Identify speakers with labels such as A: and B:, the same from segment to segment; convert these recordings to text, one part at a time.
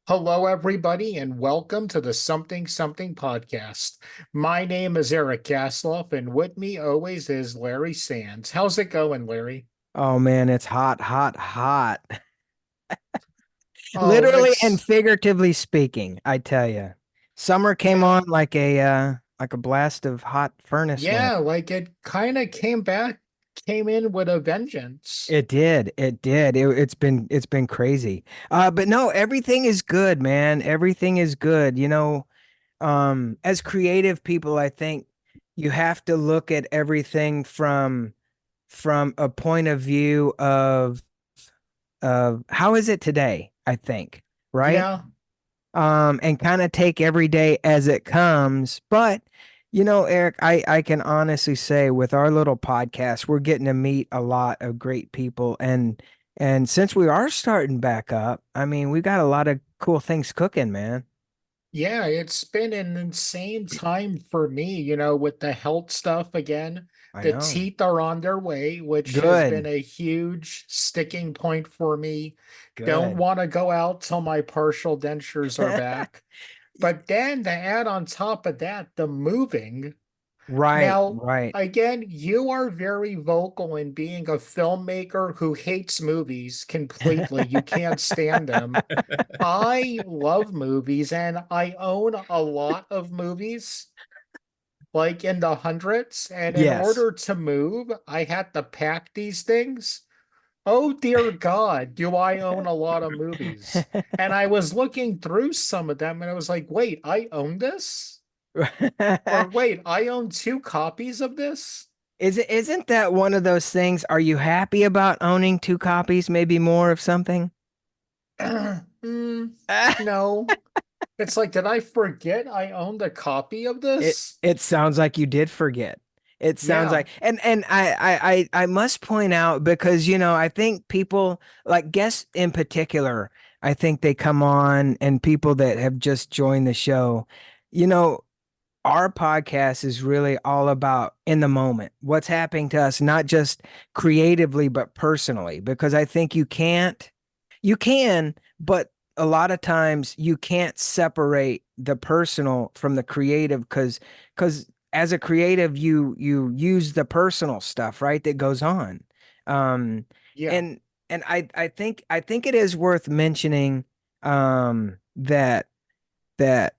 A: Hello, everybody, and welcome to the Something Something podcast. My name is Eric Gasloff, and with me always is Larry Sands. How's it going, Larry?
B: Oh man, it's hot, hot, hot.
A: Oh,
B: Literally and
A: it's
B: figuratively speaking, I tell you. Summer came
A: yeah,
B: on like a blast of hot furnace wind.
A: yeah, like it kind of came in with a vengeance.
B: It did. It did. It's been crazy. But no, everything is good, man. Everything is good. As creative people, I think you have to look at everything from a point of view of how is it today, I think, right?
A: Yeah,
B: And kind of take every day as it comes. But, Eric, I can honestly say with our little podcast, we're getting to meet a lot of great people. And since we are starting back up, I mean, we got a lot of cool things cooking, man.
A: yeah, it's been an insane time for me, with the health stuff again.
B: I
A: The
B: know.
A: teeth are on their way, which has been
B: Good.
A: a huge sticking point for me. Don't
B: Good.
A: want to go out till my partial dentures are back. But then to add on top of that, the moving.
B: Right,
A: Now,
B: right.
A: again, you are very vocal in being a filmmaker who hates movies completely. You can't stand them. I love movies and I own a lot of movies, like in the hundreds. And in
B: Yes.
A: order to move, I had to pack these things. Oh dear God, do I own a lot of movies? And I was looking through some of them and I was like, wait, I own this? Or wait, I own two copies of this?
B: Isn't that one of those things? Are you happy about owning two copies, maybe more of something?
A: Mm, no. It's like, did I forget I owned a copy of
B: It
A: this?
B: it sounds like you did forget. It sounds
A: Yeah.
B: like and I must point out because I think people like guests in particular, I think they come on and people that have just joined the show, you know, our podcast is really all about in the moment, what's happening to us, not just creatively, but personally, because I think you can, but a lot of times you can't separate the personal from the creative because as a creative, you use the personal stuff, right, that goes on. Um,
A: Yeah.
B: and I think it is worth mentioning that that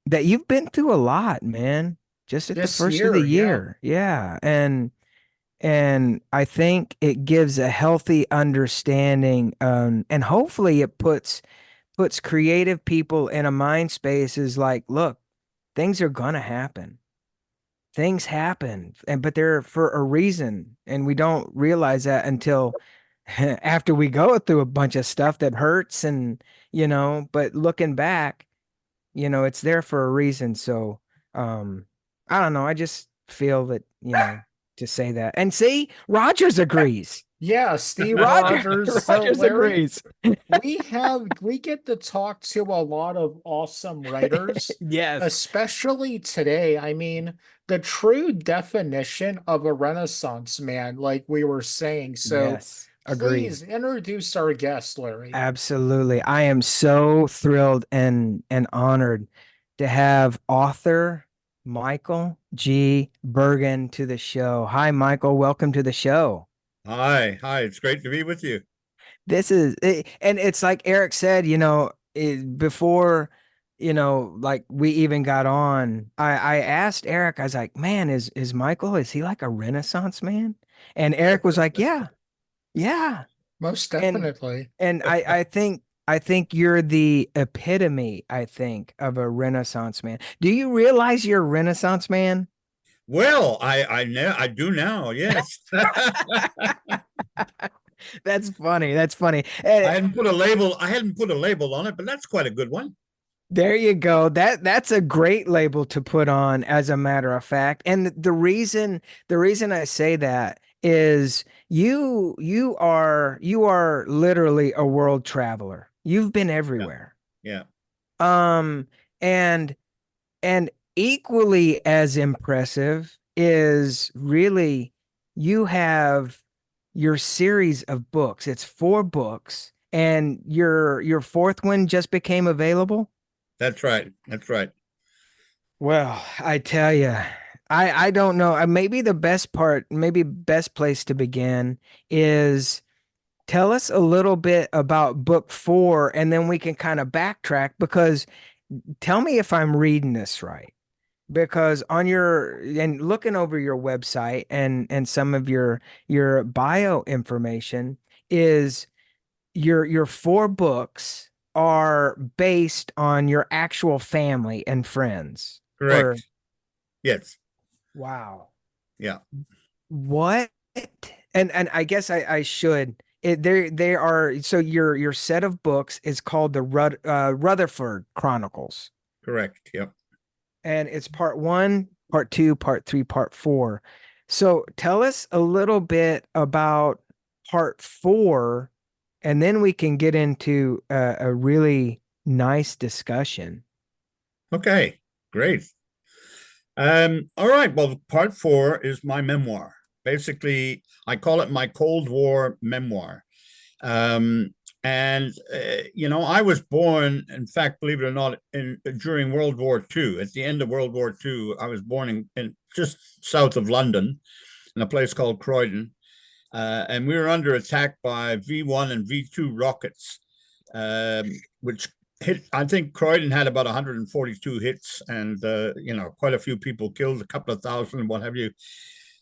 B: that you've been through a lot, man, just at the
A: This
B: first of the
A: year, yeah.
B: year. Yeah. And I think it gives a healthy understanding, and hopefully it puts creative people in a mind space is like, look, things are gonna happen. Things happen, and but they're for a reason, and we don't realize that until after we go through a bunch of stuff that hurts, and but looking back, it's there for a reason. So, I don't know. I just feel that, to say that. And see, Rogers agrees.
A: Yeah, Steve
B: Roger
A: Rogers. So,
B: Rogers
A: Larry,
B: agrees.
A: we get to talk to a lot of awesome writers,
B: Yes.
A: especially today. I mean, the true definition of a Renaissance man, like we were saying. So,
B: Yes. Agreed.
A: please introduce our guest, Larry.
B: Absolutely. I am so thrilled and honored to have author Michael G. Bergen to the show. Hi, Michael. Welcome to the show.
C: Hi, it's great to be with you.
B: This is it, and it's like Eric said, before, like we even got on, I asked Eric, I was like, man, is Michael, is he like a Renaissance man? And Eric was like, yeah, yeah.
A: Most
B: And
A: definitely.
B: I think you're the epitome, I think, of a Renaissance man. Do you realize you're a Renaissance man?
C: Well, I do now. Yes,
B: That's funny. That's funny. And
C: I hadn't put a label on it, but that's quite a good one.
B: there you go. That's a great label to put on, as a matter of fact. And the reason I say that is you are literally a world traveler. You've been
C: Yeah,
B: everywhere.
C: yeah.
B: Um and and equally as impressive is really you have your series of books. It's four books, and your fourth one just became available.
C: That's right. That's right.
B: Well, I tell you, I don't know. Maybe the best part, maybe best place to begin is tell us a little bit about book four, and then we can kind of backtrack because tell me if I'm reading this right. Because on your and looking over your website and some of your bio information is your four books are based on your actual family and friends. Or
C: Correct. Yes.
B: wow.
C: Yeah.
B: What? And I guess I should. They are so your set of books is called the Rutherford Chronicles,
C: Correct. Yep.
B: and it's part one, part two, part three, part four. So tell us a little bit about part four, and then we can get into a really nice discussion.
C: Okay. Great. All right. Well, part four is my memoir. Basically, I call it my Cold War memoir. Um, and I was born, in fact, believe it or not, during World War II. At the end of World War II, I was born in just south of London, in a place called Croydon, and we were under attack by V1 and V2 rockets, which hit. I think Croydon had about 142 hits, and quite a few people killed, a couple of thousand, what have you.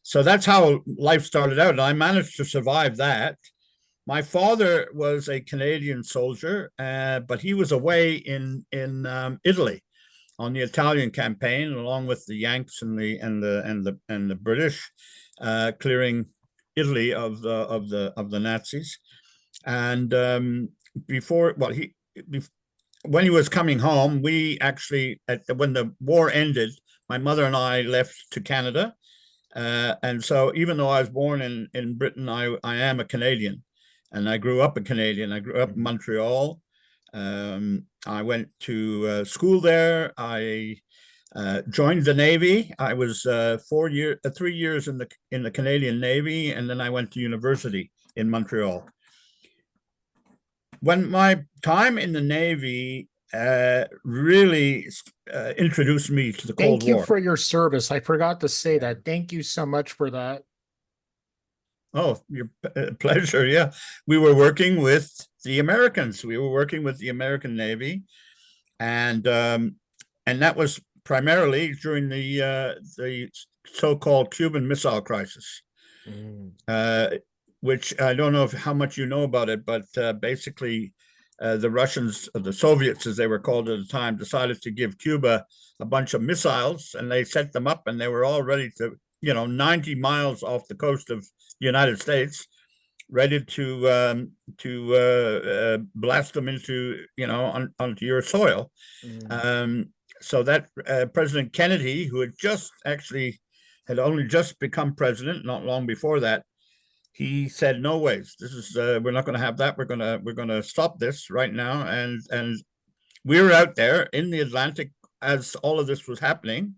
C: So that's how life started out. And I managed to survive that. My father was a Canadian soldier, but he was away in Italy on the Italian campaign, along with the Yanks and the British, clearing Italy of the Nazis. And before, well, when he was coming home, we actually, when the war ended, my mother and I left to Canada. And so even though I was born in Britain, I am a Canadian, and I grew up a Canadian. I grew up in Montreal. I went to school there. I joined the Navy. I was 3 years in the Canadian Navy, and then I went to university in Montreal. When my time in the Navy really introduced me to the Cold
A: Thank you
C: War.
A: for your service. I forgot to say that. Thank you so much for that.
C: Oh, your pleasure. Yeah. We were working with the Americans. We were working with the American Navy. And that was primarily during the so-called Cuban Missile Crisis, which I don't know how much you know about it, but basically the Russians, the Soviets, as they were called at the time, decided to give Cuba a bunch of missiles, and they set them up, and they were all ready to, 90 miles off the coast of the United States, ready to blast them into, onto your soil. So that President Kennedy, who had only just become president not long before that, he said, "No ways. This is we're not going to have that. We're gonna stop this right now." And we were out there in the Atlantic as all of this was happening.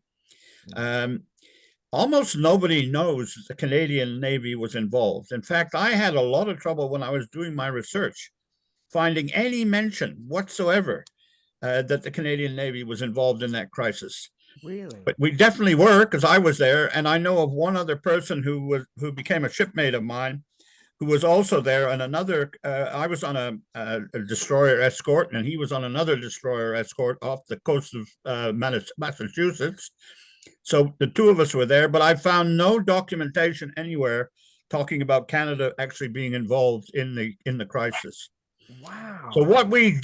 C: Almost nobody knows the Canadian Navy was involved. In fact, I had a lot of trouble when I was doing my research finding any mention whatsoever that the Canadian Navy was involved in that crisis.
B: Really?
C: But we definitely were, because I was there, and I know of one other person who became a shipmate of mine, who was also there, and another. I was on a destroyer escort, and he was on another destroyer escort off the coast of Massachusetts. So the two of us were there, but I found no documentation anywhere talking about Canada actually being involved in the crisis.
B: Wow.
C: So what we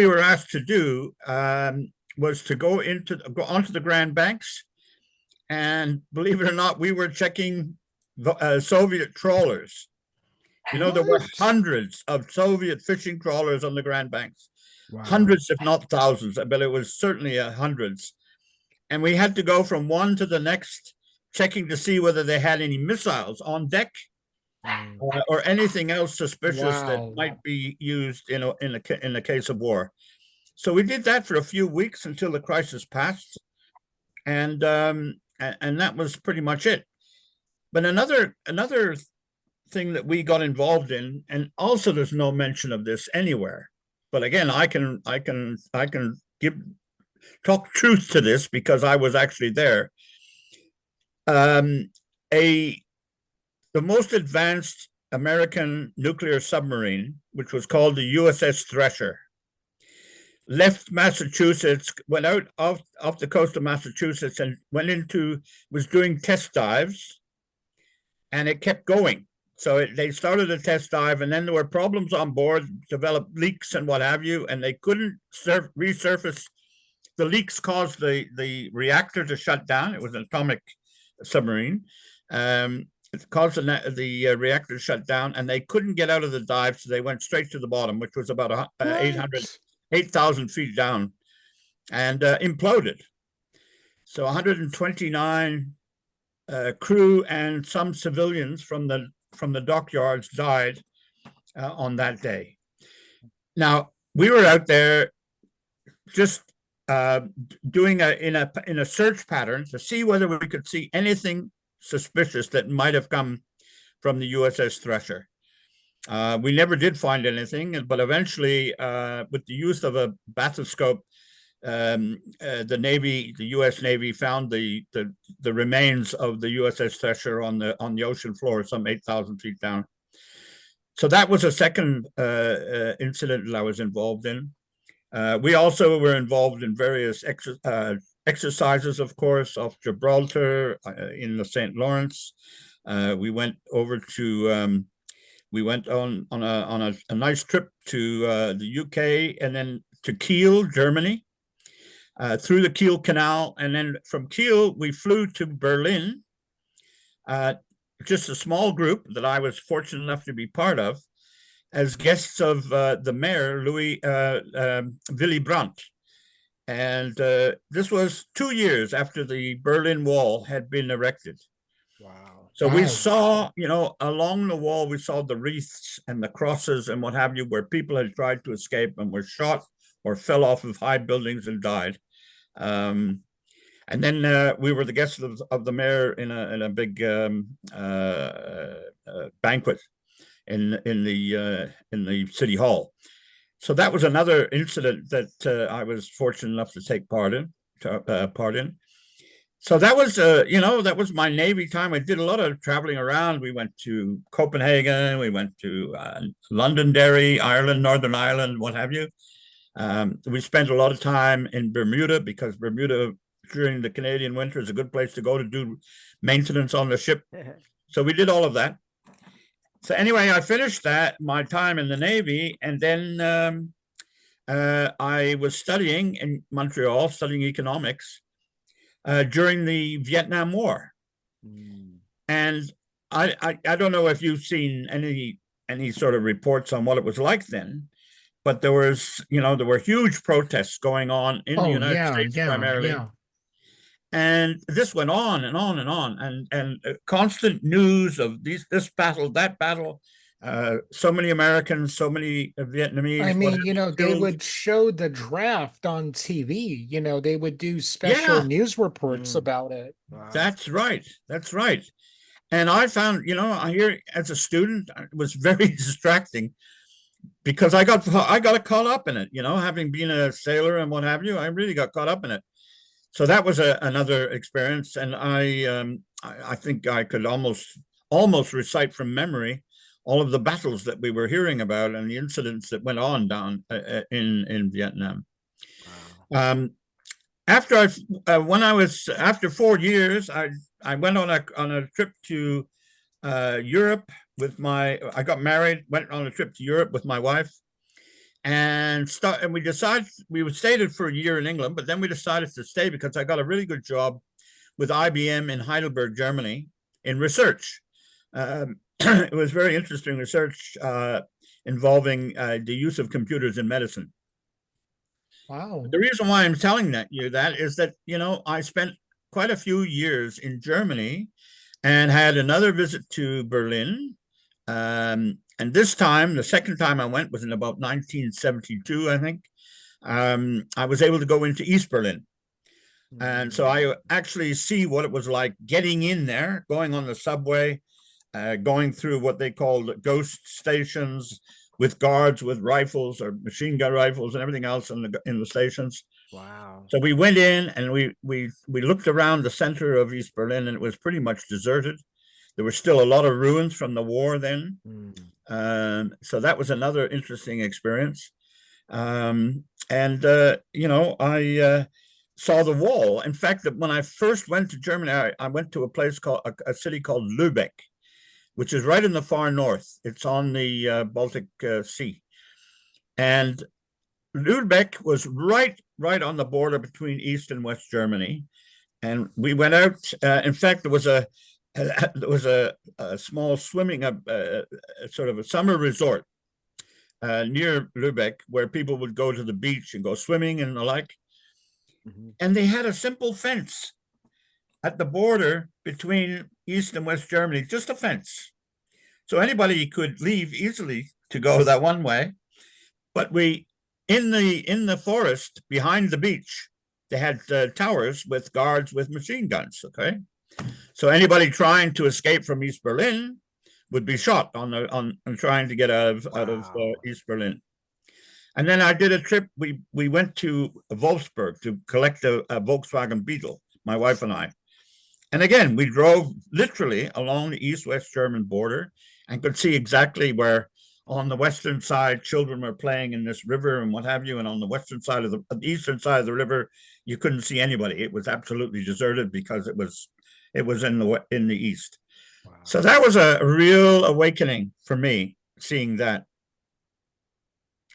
C: were asked to do was to go onto the Grand Banks, and believe it or not, we were checking Soviet trawlers. There were hundreds of Soviet fishing trawlers on the Grand Banks, hundreds, if not thousands, but it was certainly hundreds. And we had to go from one to the next, checking to see whether they had any missiles on deck or anything else suspicious that might be used in the case of war. So we did that for a few weeks until the crisis passed, and that was pretty much it. But another thing that we got involved in, and also there's no mention of this anywhere. But again, I can talk truth to this because I was actually there. The most advanced American nuclear submarine, which was called the USS Thresher, left Massachusetts, went out off the coast of Massachusetts and was doing test dives, and it kept going. So they started a test dive, and then there were problems on board, developed leaks and what have you, and they couldn't resurface. The leaks caused the reactor to shut down. It was an atomic submarine. It caused the reactor to shut down, and they couldn't get out of the dive, so they went straight to the bottom, which was about 8,000 feet down, and imploded. So 129 crew and some civilians from the dockyards died on that day. Now, we were out there just doing in a search pattern to see whether we could see anything suspicious that might have come from the USS Thresher. We never did find anything, but eventually, with the use of a bathoscope, the U.S. Navy found the remains of the USS Thresher on the ocean floor, some 8,000 feet down. So that was a second incident that I was involved in. We also were involved in various exercises, of course, off Gibraltar, in the St. Lawrence. We went over to we went on a nice trip to the UK, and then to Kiel, Germany, through the Kiel Canal, and then from Kiel we flew to Berlin. Just a small group that I was fortunate enough to be part of, as guests of the mayor, Willy Brandt. And this was 2 years after the Berlin Wall had been erected.
B: Wow.
C: So we saw, along the wall, we saw the wreaths and the crosses and what have you, where people had tried to escape and were shot or fell off of high buildings and died. And then we were the guests of the mayor in a big banquet in the city hall. So that was another incident that I was fortunate enough to take part in. So that was, that was my Navy time. I did a lot of traveling around. We went to Copenhagen. We went to Londonderry, Ireland, Northern Ireland, what have you. We spent a lot of time in Bermuda, because Bermuda during the Canadian winter is a good place to go to do maintenance on the ship. So we did all of that. So anyway, I finished my time in the Navy, and then I was studying in Montreal, studying economics during the Vietnam War. And I don't know if you've seen any sort of reports on what it was like then, but there were huge protests going on in the United States primarily. And this went on and on and on, and constant news of this battle, that battle. So many Americans, so many Vietnamese.
A: I mean, they would show the draft on TV. They would do special news reports about it.
B: Wow.
C: That's right. That's right. And I found, I hear as a student, it was very distracting, because I got caught up in it. Having been a sailor and what have you, I really got caught up in it. So that was another experience, and I think I could almost recite from memory all of the battles that we were hearing about and the incidents that went on down in Vietnam. Wow. After 4 years, I went on a trip to Europe with I got married, went on a trip to Europe with my wife. And we decided we stayed for a year in England, but then we decided to stay because I got a really good job with IBM in Heidelberg, Germany, in research. It was very interesting research involving the use of computers in medicine.
A: Wow.
C: The reason why I'm telling you that is that, I spent quite a few years in Germany and had another visit to Berlin. And this time, the second time I went was in about 1972, I think. I was able to go into East Berlin. And so I actually see what it was like getting in there, going on the subway, going through what they called ghost stations with guards with rifles or machine gun rifles and everything else in the stations.
B: Wow.
C: So we went in and we looked around the center of East Berlin, and it was pretty much deserted. There were still a lot of ruins from the war then. So that was another interesting experience. I saw the wall. In fact, when I first went to Germany, I went to a place called a city called Lübeck, which is right in the far north. It's on the Baltic Sea. And Lübeck was right on the border between East and West Germany. And we went out. In fact, there was a small swimming, sort of a summer resort near Lübeck where people would go to the beach and go swimming and the like. And they had a simple fence at the border between East and West Germany, just a fence. So anybody could leave easily to go that one way. But in the forest behind the beach, they had towers with guards with machine guns. Okay, so anybody trying to escape from East Berlin would be shot on trying to get out of East Berlin. And then I did a trip. We went to Wolfsburg to collect a Volkswagen Beetle, my wife and I. And again, we drove literally along the East-West German border and could see exactly where on the western side children were playing in this river and what have you, and on the western side of the eastern side of the river you couldn't see anybody. It was absolutely deserted because it was in the east. Wow. So that was a real awakening for me, seeing that.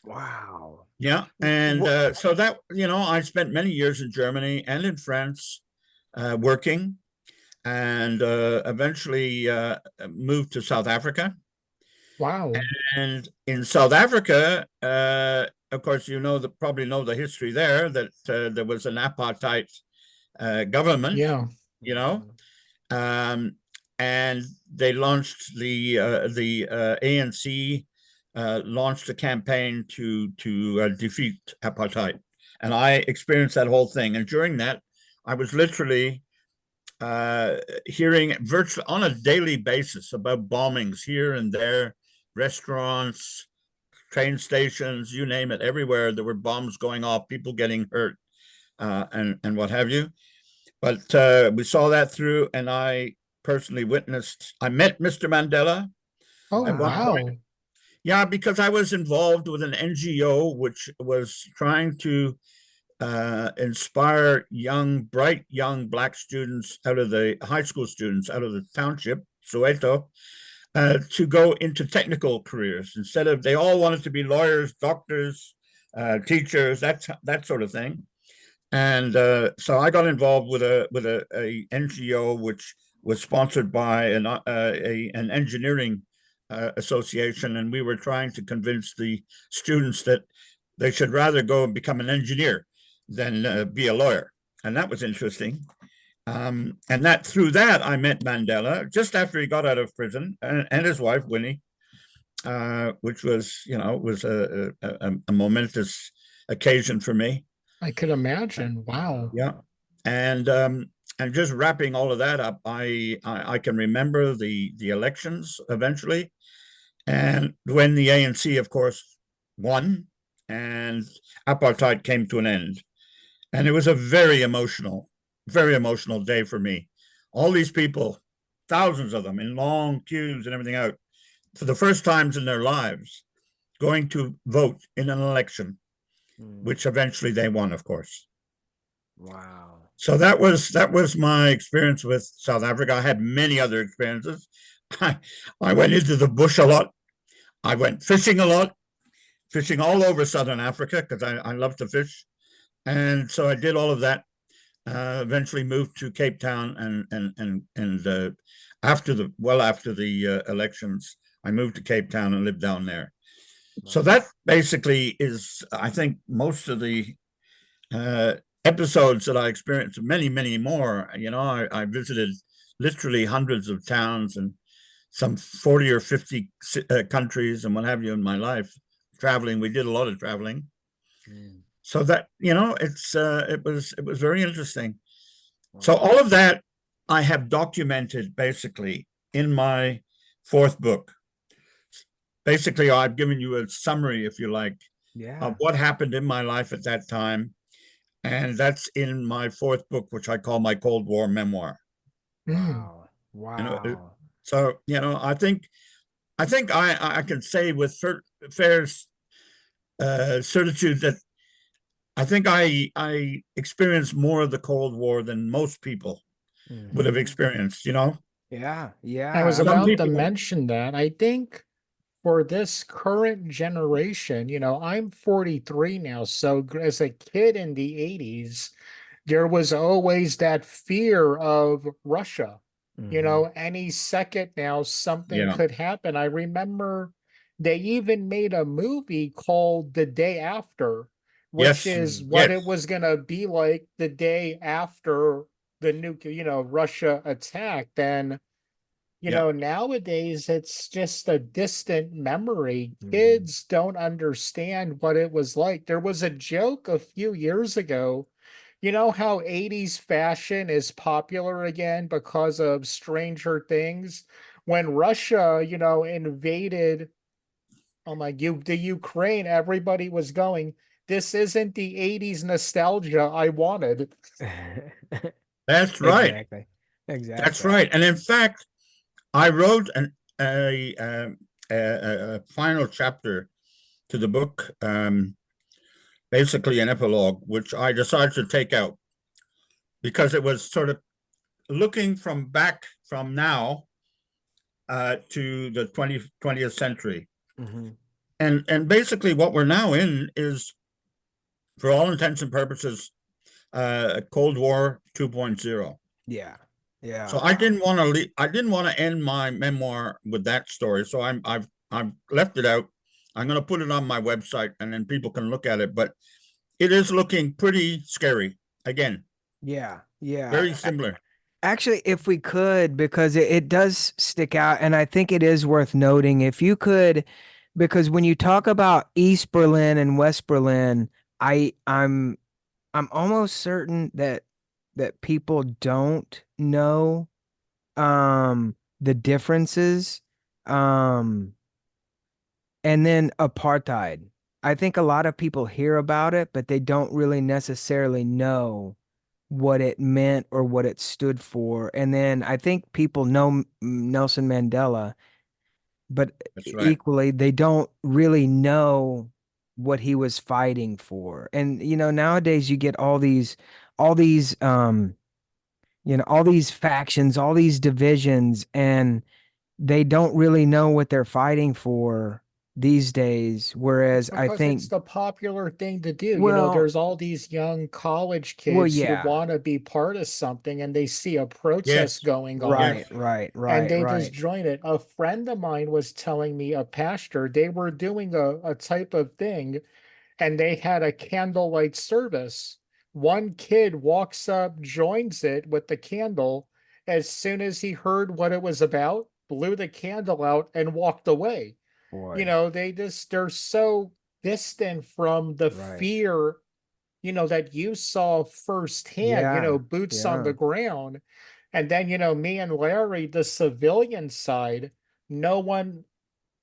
B: Wow.
C: Yeah. And so that, I spent many years in Germany and in France working, and eventually moved to South Africa.
A: Wow.
C: And in South Africa, of course, probably know the history there, that there was an apartheid government.
A: Yeah.
C: And they launched the ANC launched a campaign to defeat apartheid, and I experienced that whole thing. And during that, I was literally hearing virtually on a daily basis about bombings here and there, restaurants, train stations, you name it. Everywhere there were bombs going off, people getting hurt, and what have you. But we saw that through, and I personally I met Mr. Mandela.
A: Oh, wow.
C: Yeah, because I was involved with an NGO which was trying to inspire bright young Black students high school students out of the township, Soweto, to go into technical careers. They all wanted to be lawyers, doctors, teachers, that sort of thing. And so I got involved with a NGO which was sponsored by an engineering association, and we were trying to convince the students that they should rather go and become an engineer than be a lawyer. And that was interesting. And through that, I met Mandela just after he got out of prison, and his wife, Winnie, which was, a momentous occasion for me.
A: I could imagine. Wow.
C: Yeah. And just wrapping all of that up, I can remember the elections eventually, and when the ANC, of course, won and apartheid came to an end. And it was a very emotional day for me. All these people, thousands of them in long queues and everything out, for the first times in their lives, going to vote in an election, which eventually they won, of course.
B: Wow.
C: So that was my experience with South Africa. I had many other experiences. I went into the bush a lot. I went fishing a lot, fishing all over Southern Africa because I love to fish. And so I did all of that. Eventually moved to Cape Town, and after the elections, I moved to Cape Town and lived down there. So that basically is, I think, most of the episodes that I experienced. Many, many more. I visited literally hundreds of towns and some 40 or 50 countries and what have you in my life. Traveling, we did a lot of traveling. So that, it was very interesting. Wow. So all of that I have documented basically in my fourth book. Basically, I've given you a summary, if you like,
B: Yeah.
C: of what happened in my life at that time. And that's in my fourth book, which I call my Cold War memoir.
A: Mm.
B: Wow.
C: You know,
B: Wow.
C: so I can say with fair certitude that I think I experienced more of the Cold War than most people would have
B: Mhm.
C: experienced. You know,
B: Yeah.
A: I was
B: Yeah.
C: some
A: about to
C: people,
A: mention that. I think for this current generation, I'm 43 now. So as a kid in the 80s, there was always that fear of Russia.
B: Mhm.
A: Any second now something
C: yeah,
A: could happen. I remember they even made a movie called The Day After, which
C: yes,
A: is
B: Mm.
A: what it
C: yes,
A: was going to be like the day after the nuclear, Russia attacked. And
C: yeah,
A: nowadays it's just a distant memory.
B: Mhm.
A: Kids don't understand what it was like. There was a joke a few years ago. You know how 80s fashion is popular again because of Stranger Things? When Russia, invaded, the Ukraine, everybody was going, this isn't the 80s nostalgia I wanted.
C: that's right,
B: Exactly.
C: that's
B: Exactly.
C: right. And in fact, I wrote a final chapter to the book, basically an epilogue, which I decided to take out because it was sort of looking from now to the 20th century.
B: Mhm.
C: And basically what we're now in is, for all intents and purposes, Cold War 2.0.
B: Yeah. Yeah.
C: So I didn't want to end my memoir with that story. So I've left it out. I'm going to put it on my website and then people can look at it. But it is looking pretty scary. Again,
B: Yeah. Yeah.
C: very similar.
B: Actually, if we could, because it does stick out, and I think it is worth noting, if you could, because when you talk about East Berlin and West Berlin, I'm almost certain that people don't know the differences. Um and then apartheid. I think a lot of people hear about it, but they don't really necessarily know what it meant or what it stood for. And then I think people know Nelson Mandela, but
C: That's right.
B: equally, they don't really know what he was fighting for. And nowadays you get all these factions, all these divisions, and they don't really know what they're fighting for these days. Whereas I
A: Because it's
B: think,
A: the popular thing to do.
B: well,
A: There's all these young college
B: well,
A: kids who
B: yeah,
A: want to be part of something and they see a protest
C: Yes.
A: going on
C: Yes.
B: right, right,
A: and
B: right,
A: they just
B: right.
A: join it. A friend of mine was telling me, a pastor, they were doing a type of thing and they had a candlelight service. One kid walks up, joins it with the candle. As soon as he heard what it was about, blew the candle out and walked away.
B: Boy,
A: They're so distant from the
B: right.
A: fear, that you saw firsthand,
B: Yeah,
A: boots on
B: yeah.
A: the ground. And then, me and Larry, the civilian side, no one,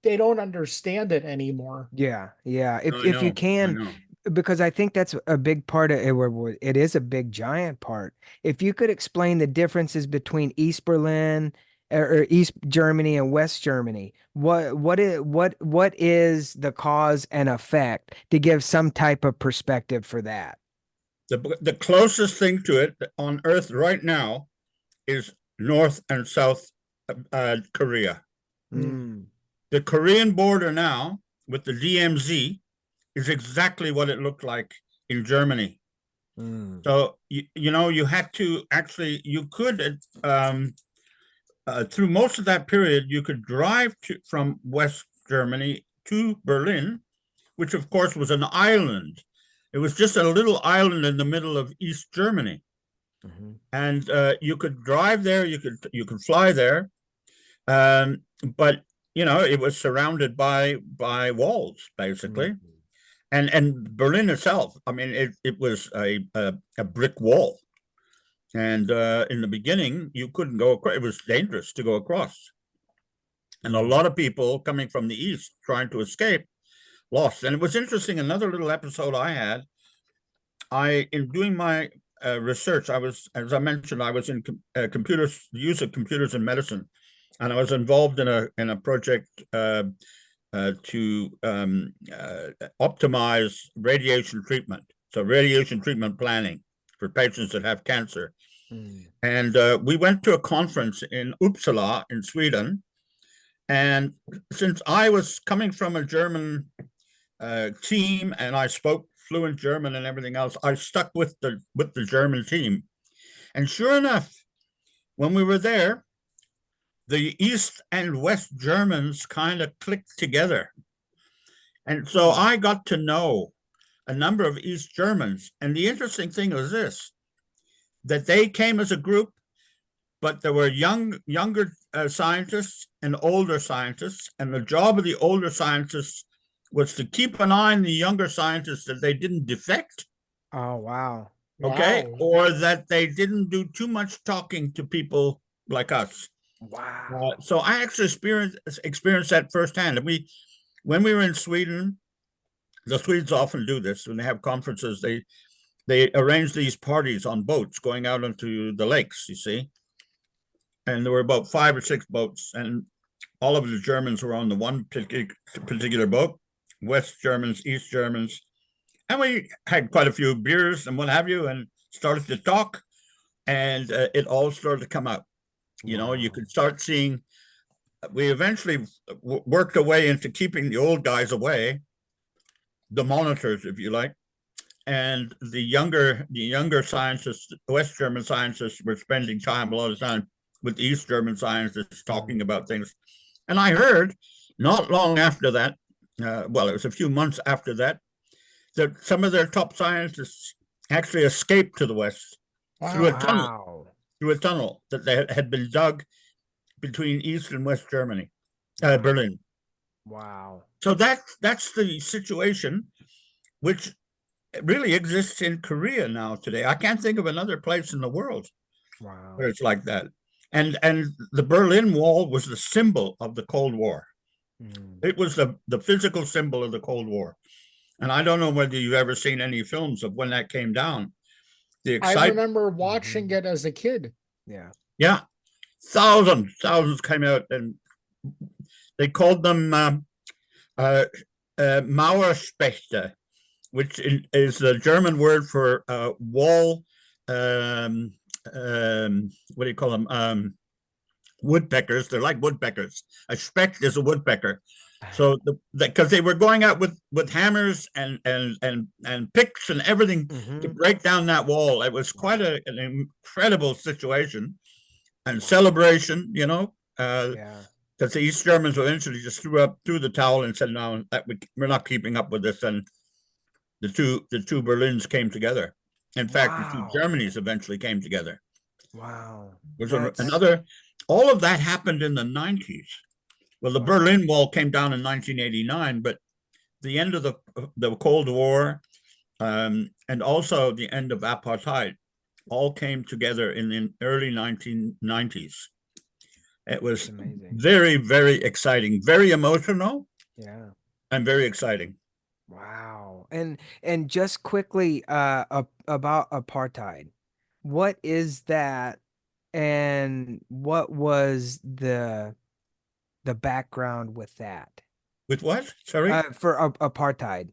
A: they don't understand it anymore.
B: Yeah, yeah. If
C: I
B: if you
C: know. I
B: can,
C: know.
B: because I think that's a big part of it, where it is a big giant part. If you could explain the differences between East Berlin or East Germany and West Germany, what is the cause and effect to give some type of perspective for that?
C: The closest thing to it on Earth right now is North and South Korea.
A: Mm.
B: Mm,
C: The Korean border now with the DMZ is exactly what it looked like in Germany.
B: mm,
C: So you had to actually you could through most of that period you could drive from West Germany to Berlin, which of course was an island. It was just a little island in the middle of East Germany,
B: mhm,
C: and you could drive there. You could fly there, but it was surrounded by walls
B: mm.
C: basically, and Berlin itself. I mean, it was a brick wall. And in the beginning, you couldn't go across. It was dangerous to go across. And a lot of people coming from the east trying to escape lost. And it was interesting. Another little episode I had, in doing my research, I was, as I mentioned, I was in computers, the use of computers in medicine, and I was involved in a project to optimize radiation treatment. So radiation treatment planning for patients that have cancer. And we went to a conference in Uppsala in Sweden. And since I was coming from a German team and I spoke fluent German and everything else, I stuck with the German team. And sure enough, when we were there, the East and West Germans kind of clicked together. And so I got to know a number of East Germans. And the interesting thing was this, that they came as a group, but there were younger scientists and older scientists. And the job of the older scientists was to keep an eye on the younger scientists that they didn't defect.
B: Oh, wow.
C: Okay.
A: Wow.
C: Or that they didn't do too much talking to people like us.
B: Wow.
C: So I actually experienced that firsthand. And when we were in Sweden, the Swedes often do this when they have conferences. They arrange these parties on boats going out into the lakes, you see. And there were about 5 or 6 boats, and all of the Germans were on the one particular boat, West Germans, East Germans. And we had quite a few beers and what have you, and started to talk, and it all started to come out. You know, you could start seeing, we eventually worked our way into keeping the old guys away, the monitors, if you like. And the younger scientists, West German scientists, were spending a lot of time with East German scientists talking about things. And I heard not long after that, well, it was a few months after that, that some of their top scientists actually escaped to the West through a tunnel that they had been dug between East and West Germany, Berlin.
B: Wow.
C: So that's the situation, which really exists in Korea now today. I can't think of another place in the world where it's like that. And the Berlin Wall was the symbol of the Cold War. It was the physical symbol of the Cold War. And I don't know whether you've ever seen any films of when that came down. The
A: I
C: excitement.
A: remember watching it as a kid.
C: Yeah. Thousands came out, and they called them Mauerspechte, which is the German word for wall. What do you call them? Woodpeckers. They're like woodpeckers. A specht is a woodpecker. So because they were going out with hammers and picks and everything to break down that wall. It was quite an incredible situation and celebration, you know. Because the East Germans eventually just threw the towel and said, "No, we're not keeping up with this." And the two Berlins came together. In fact, the two Germanys eventually came together.
B: Wow.
C: There's another. All of that happened in the 90s. Well, the Berlin Wall came down in 1989, but the end of the Cold War and also the end of apartheid all came together in the early 1990s. It was very, very exciting, very emotional, and very exciting.
B: Wow. And just quickly about apartheid. What is that, and what was the background with that?
C: With what? Sorry?
B: For apartheid.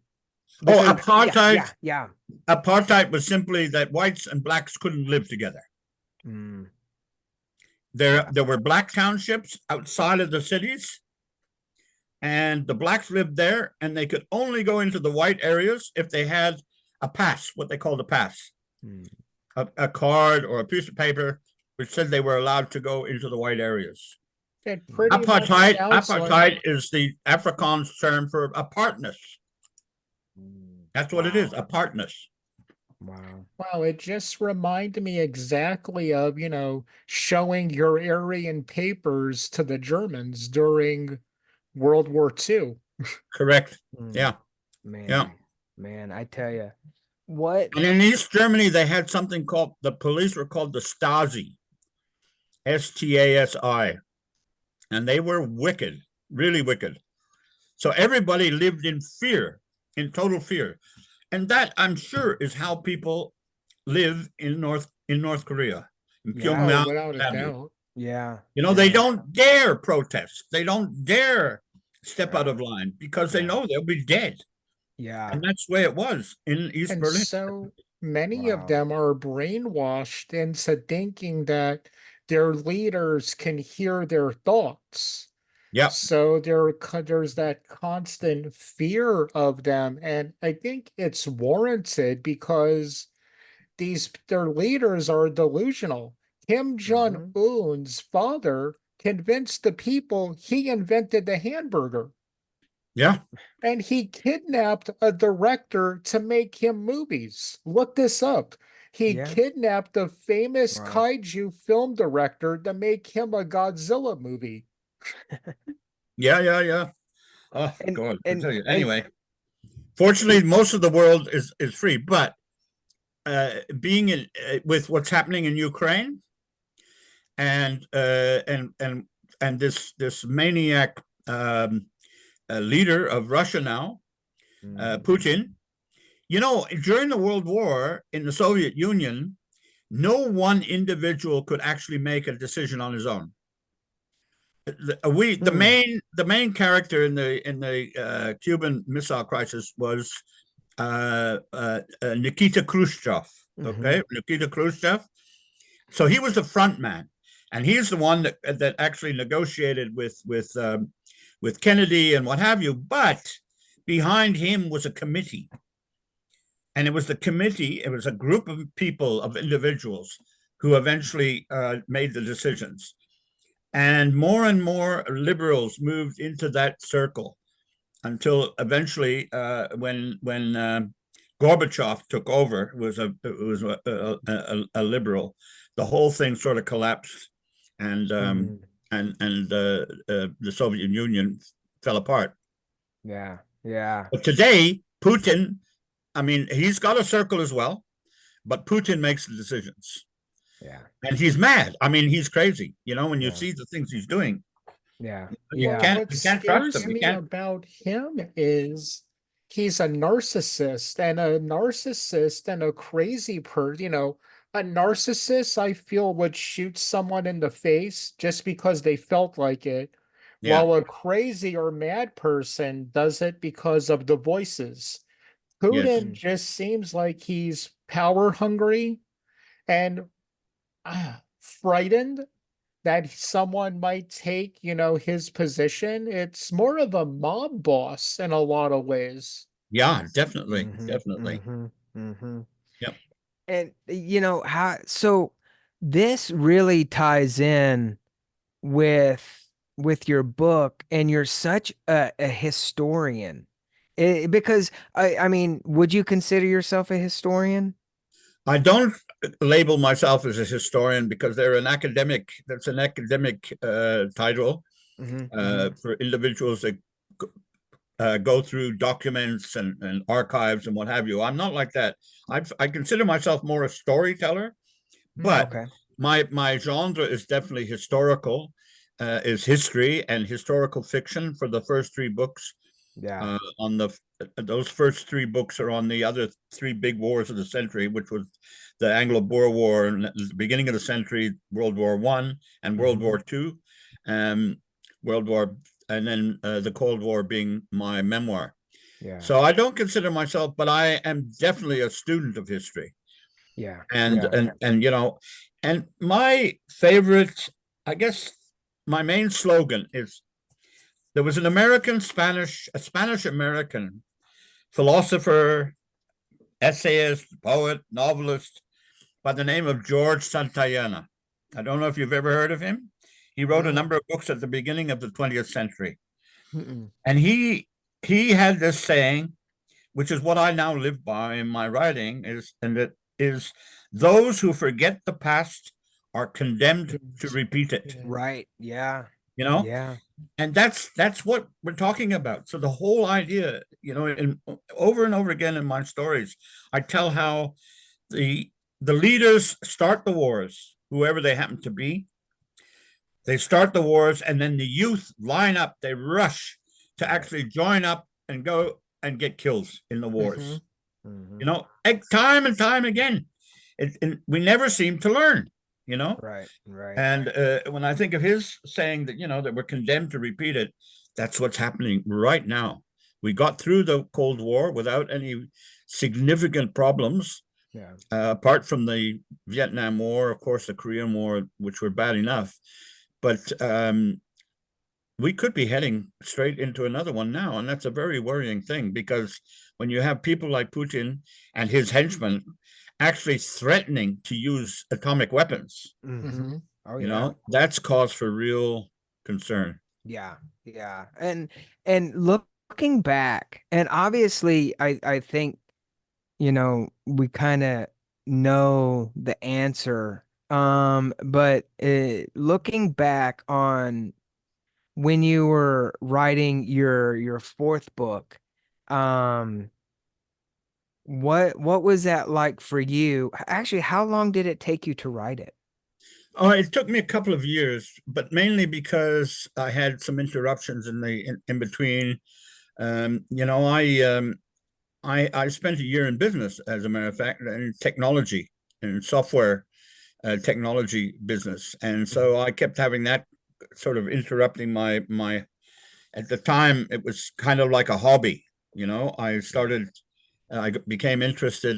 C: Apartheid.
B: Yeah.
C: Apartheid was simply that whites and blacks couldn't live together. There were black townships outside of the cities, and the blacks lived there, and they could only go into the white areas if they had a pass, what they called a pass, a card or a piece of paper which said they were allowed to go into the white areas. Apartheid is the Afrikaans term for apartness. That's what it is, apartness.
A: Wow, it just reminded me exactly of, you know, showing your Aryan papers to the Germans during World War II.
C: Correct. Yeah.
B: Man, I tell you. What?
C: And in East Germany, they had something called, the police were called the Stasi. Stasi. and they were wicked, really wicked. So everybody lived in fear, in total fear. And that, I'm sure, is how people live in North Korea, in
B: Yeah.
A: Oh,
C: Pyongyang,
A: without a
C: what have you.
A: doubt.
B: Yeah.
C: You know, they
B: Yeah.
C: don't dare protest. They don't dare step out
B: Yeah.
C: of line because they
B: Yeah.
C: know they'll be dead.
B: Yeah.
C: And that's the way it was in East
A: And
C: Berlin.
A: so many of
B: Wow.
A: them are brainwashed into thinking that their leaders can hear their thoughts.
C: Yep.
A: So there's that constant fear of them. And I think it's warranted because their leaders are delusional. Kim
B: Mhm.
A: Jong-un's father convinced the people he invented the hamburger,
C: Yeah.
A: and he kidnapped a director to make him movies. Look this up. He
B: Yeah.
A: kidnapped a famous
B: Wow.
A: kaiju film director to make him a Godzilla movie.
C: Yeah. Yeah. Yeah. Oh
B: And
C: God, I
B: and
C: tell you.
B: and
C: Anyway, fortunately, most of the world is free, but being in with what's happening in Ukraine and this maniac leader of Russia now,
B: Mm.
C: Putin. You know, during the World War in the Soviet Union, no one individual could actually make a decision on his own.
B: Hmm.
C: The main character in the Cuban Missile Crisis was Nikita Khrushchev.
B: Mhm.
C: Okay, Nikita Khrushchev. So he was the front man, and he's the one that actually negotiated with Kennedy and what have you. But behind him was a committee, and it was the committee. It was a group of people, of individuals, who eventually made the decisions. And more liberals moved into that circle until eventually, when Gorbachev took over, it was a liberal. The whole thing sort of collapsed, and
B: Mm.
C: the Soviet Union fell apart.
B: Yeah. Yeah.
C: But today, Putin, I mean, he's got a circle as well, but Putin makes the decisions,
B: Yeah.
C: and he's mad. I mean, he's crazy. You know, when you
B: Yeah.
C: see the things he's doing,
B: Yeah.
C: you
A: Well,
B: Yeah.
C: can't
A: what
C: you can't trust
A: scares
C: him. You
A: me
C: can't.
A: about him is he's a narcissist, and a narcissist and a crazy person. A narcissist, I feel, would shoot someone in the face just because they felt like it,
C: Yeah.
A: while a crazy or mad person does it because of the voices.
C: Yes.
A: Putin
B: Mm.
A: just seems like he's power hungry and frightened that someone might take, his position. It's more of a mob boss in a lot of ways.
C: Yeah. Definitely.
B: Mhm.
C: Definitely.
B: Mhm. Mhm.
C: Yep.
B: And how so this really ties in with your book, and you're such a historian. Because I mean, would you consider yourself a historian?
C: I don't label myself as a historian because they're an academic. That's an academic title
B: Hmm. Hmm.
C: for individuals that go through documents and archives and what have you. I'm not like that. I consider myself more a storyteller, but
B: Okay.
C: my genre is definitely historical, is history and historical fiction for the first three books.
B: Yeah.
C: On those first three books are on the other three big wars of the century, which was the Anglo-Boer War and the beginning of the century, World War One and World
B: Hmm.
C: War Two, World War, and then the Cold War being my memoir.
B: Yeah.
C: So I don't consider myself, but I am definitely a student of history,
B: Yeah.
C: and
B: Yeah.
C: and you know, and my favorite, I guess, my main slogan is there was a Spanish American philosopher, essayist, poet, novelist by the name of George Santayana. I don't know if you've ever heard of him. He wrote a
B: No.
C: number of books at the beginning of the 20th century.
B: Mm-mm.
C: And he had this saying, which is what I now live by in my writing, and it is those who forget the past are condemned to repeat it.
A: Yeah.
B: Right. Yeah.
C: You know?
B: Yeah.
C: And that's what we're talking about. So the whole idea, in over and over again in my stories, I tell how the the leaders start the wars, whoever they happen to be, They start the wars, and then the youth line up. They rush to
B: Right.
C: actually join up and go and get kills in the wars.
B: Mhm.
C: You know, time and time again. We never seem to learn, you know?
B: Right. Right.
C: And when I think of his saying that, you know, that we're condemned to repeat it, that's what's happening right now. We got through the Cold War without any significant problems,
B: Yeah.
C: apart from the Vietnam War, of course, the Korean War, which were bad enough. But we could be heading straight into another one now. And that's a very worrying thing, because when you have people like Putin and his henchmen actually threatening to use atomic weapons,
B: Mm-hmm. Oh
C: you
B: yeah.
C: know, that's cause for real concern.
B: Yeah. Yeah. And looking back, and obviously I think, we kind of know the answer. But looking back on when you were writing your fourth book, um, what was that like for you? Actually, how long did it take you to write it?
C: Oh, it took me a couple of years, but mainly because I had some interruptions in between. You know, I spent a year in business, as a matter of fact, in technology and software technology business, and
B: Mhm.
C: so I kept having that sort of interrupting my. At the time, it was kind of like a hobby. You know,
B: Yeah.
C: I became interested.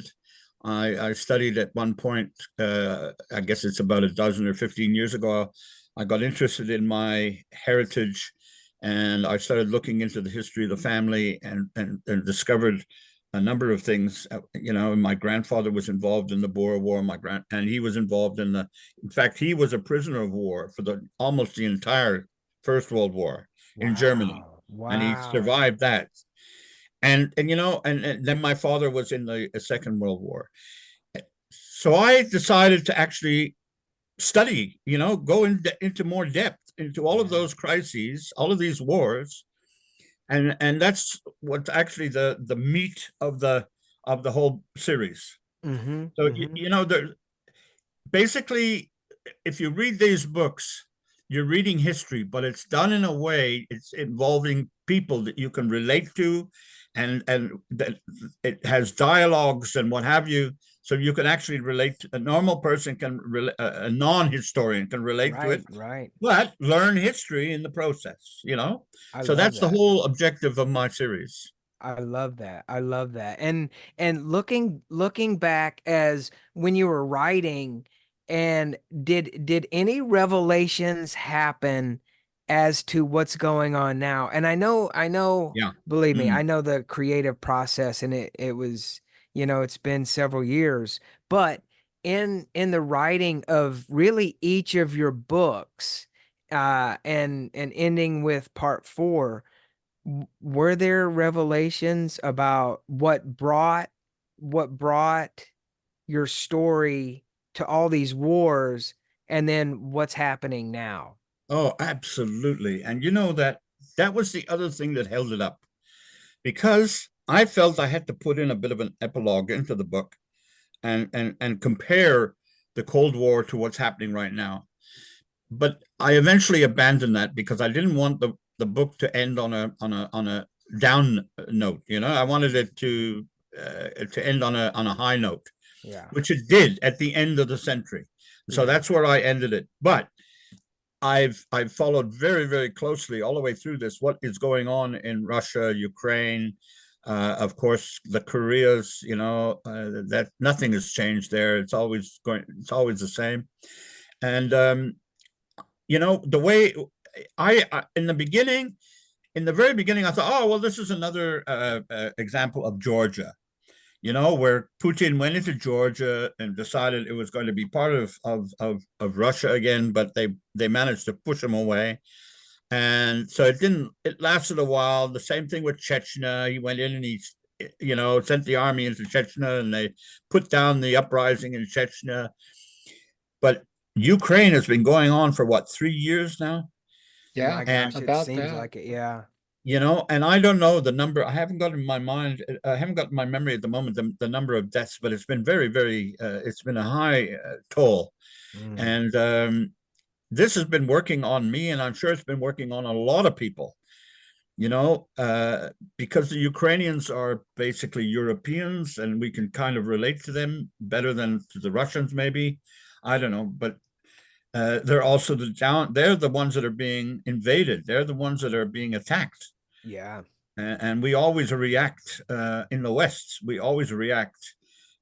C: I studied at one point. I guess it's about a dozen or 15 years ago. I got interested in my heritage, and I started looking into the history of the family, and discovered a number of things. You know, my grandfather was involved in the Boer War. And he was involved in the. In fact, he was a prisoner of war for the almost the entire First World War in Germany,
B: Wow.
C: and he
B: Wow.
C: survived that. And you know, and then my father was in the Second World War. So I decided to actually study, you know, go into more depth into all of
B: Yeah.
C: those crises, all of these wars, and that's what's actually the meat of the whole series.
B: Mm-hmm.
C: So
B: Mm-hmm.
C: you know, there basically, if you read these books, you're reading history, but it's done in a way, it's involving people that you can relate to, and that it has dialogues and what have you, so you can actually relate to, a normal person can a non-historian can relate to it,
B: Right. Right.
C: but learn history in the process, you know.
B: I
C: So
B: love
C: that's the
B: that.
C: whole objective of my series.
B: I love that. I love that. And looking back as when you were writing, and did any revelations happen as to what's going on now? And I know,
C: Yeah.
B: believe me,
C: Mm.
B: I know the creative process, and it was, it's been several years, but in the writing of really each of your books, and ending with part four, were there revelations about what brought your story to all these wars, and then what's happening now?
C: Oh, absolutely. And you know that that was the other thing that held it up, because I felt I had to put in a bit of an epilogue into the book, and compare the Cold War to what's happening right now. But I eventually abandoned that, because I didn't want the book to end on a down note. You know, I wanted it to end on a high note,
B: Yeah.
C: which it did at the end of the century. So
B: Yeah.
C: that's where I ended it. But I've followed very, very closely all the way through this what is going on in Russia, Ukraine, of course the Koreas. You know, that nothing has changed there. It's always going. It's always the same. And you know, the way I in the beginning, in the very beginning, I thought, oh well, this is another example of Georgia. You know, where Putin went into Georgia and decided it was going to be part of Russia again, but they managed to push him away. And so it didn't, it lasted a while. The same thing with Chechnya. He went in and he, you know, sent the army into Chechnya, and they put down the uprising in Chechnya. But Ukraine has been going on for what, 3 years now?
A: Yeah,
B: My
C: And
B: gosh, it
A: about
B: seems
A: that.
B: like it. Yeah.
C: you know, and I don't know the number. I haven't got in my mind. I haven't got in my memory at the moment the number of deaths, but it's been very, very. It's been a high toll,
B: Mm.
C: and this has been working on me, and I'm sure it's been working on a lot of people, because the Ukrainians are basically Europeans, and we can kind of relate to them better than to the Russians, maybe. I don't know, but they're also they're the ones that are being invaded. They're the ones that are being attacked.
B: Yeah.
C: And we always react in the West. We always react,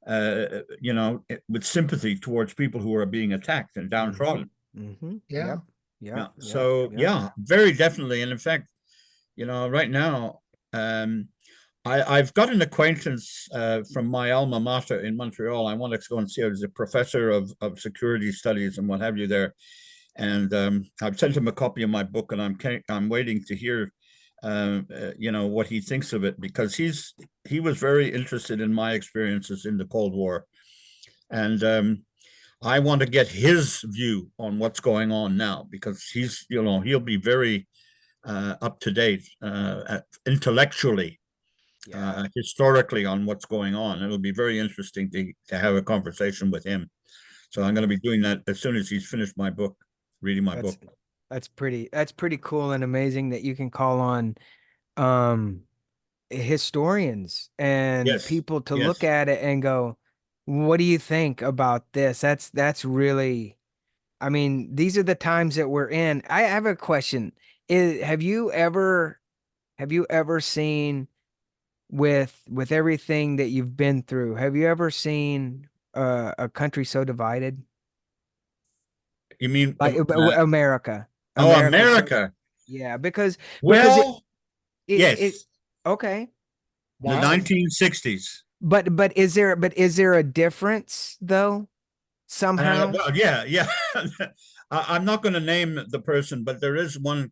C: with sympathy towards people who are being attacked and downtrodden.
B: Mm-hmm.
A: Yeah.
B: Yep. Yep.
C: Yeah.
B: Yep.
C: So
B: Yep.
C: yeah, very definitely. And in fact, right now, I've got an acquaintance from my alma mater in Montreal. I want to go and see her. He's a professor of security studies and what have you there. And I've sent him a copy of my book, and I'm waiting to hear what he thinks of it, because he was very interested in my experiences in the Cold War, and I want to get his view on what's going on now, because he'll be very up to date intellectually, historically, on what's going on. It'll be very interesting to have a conversation with him. So I'm going to be doing that as soon as he's finished reading my book.
B: That's pretty cool and amazing that you can call on historians and people to look at it and go, what do you think about this? That's really, I mean, these are the times that we're in. I have a question. Have you ever seen, with everything that you've been through, have you ever seen a country so divided?
C: You mean
B: Like America?
C: America.
B: Yeah, because
C: Well,
B: yes. Okay.
C: The 1960s.
B: But is there a difference though? Somehow?
C: Well, yeah. I'm not going to name the person, but there is one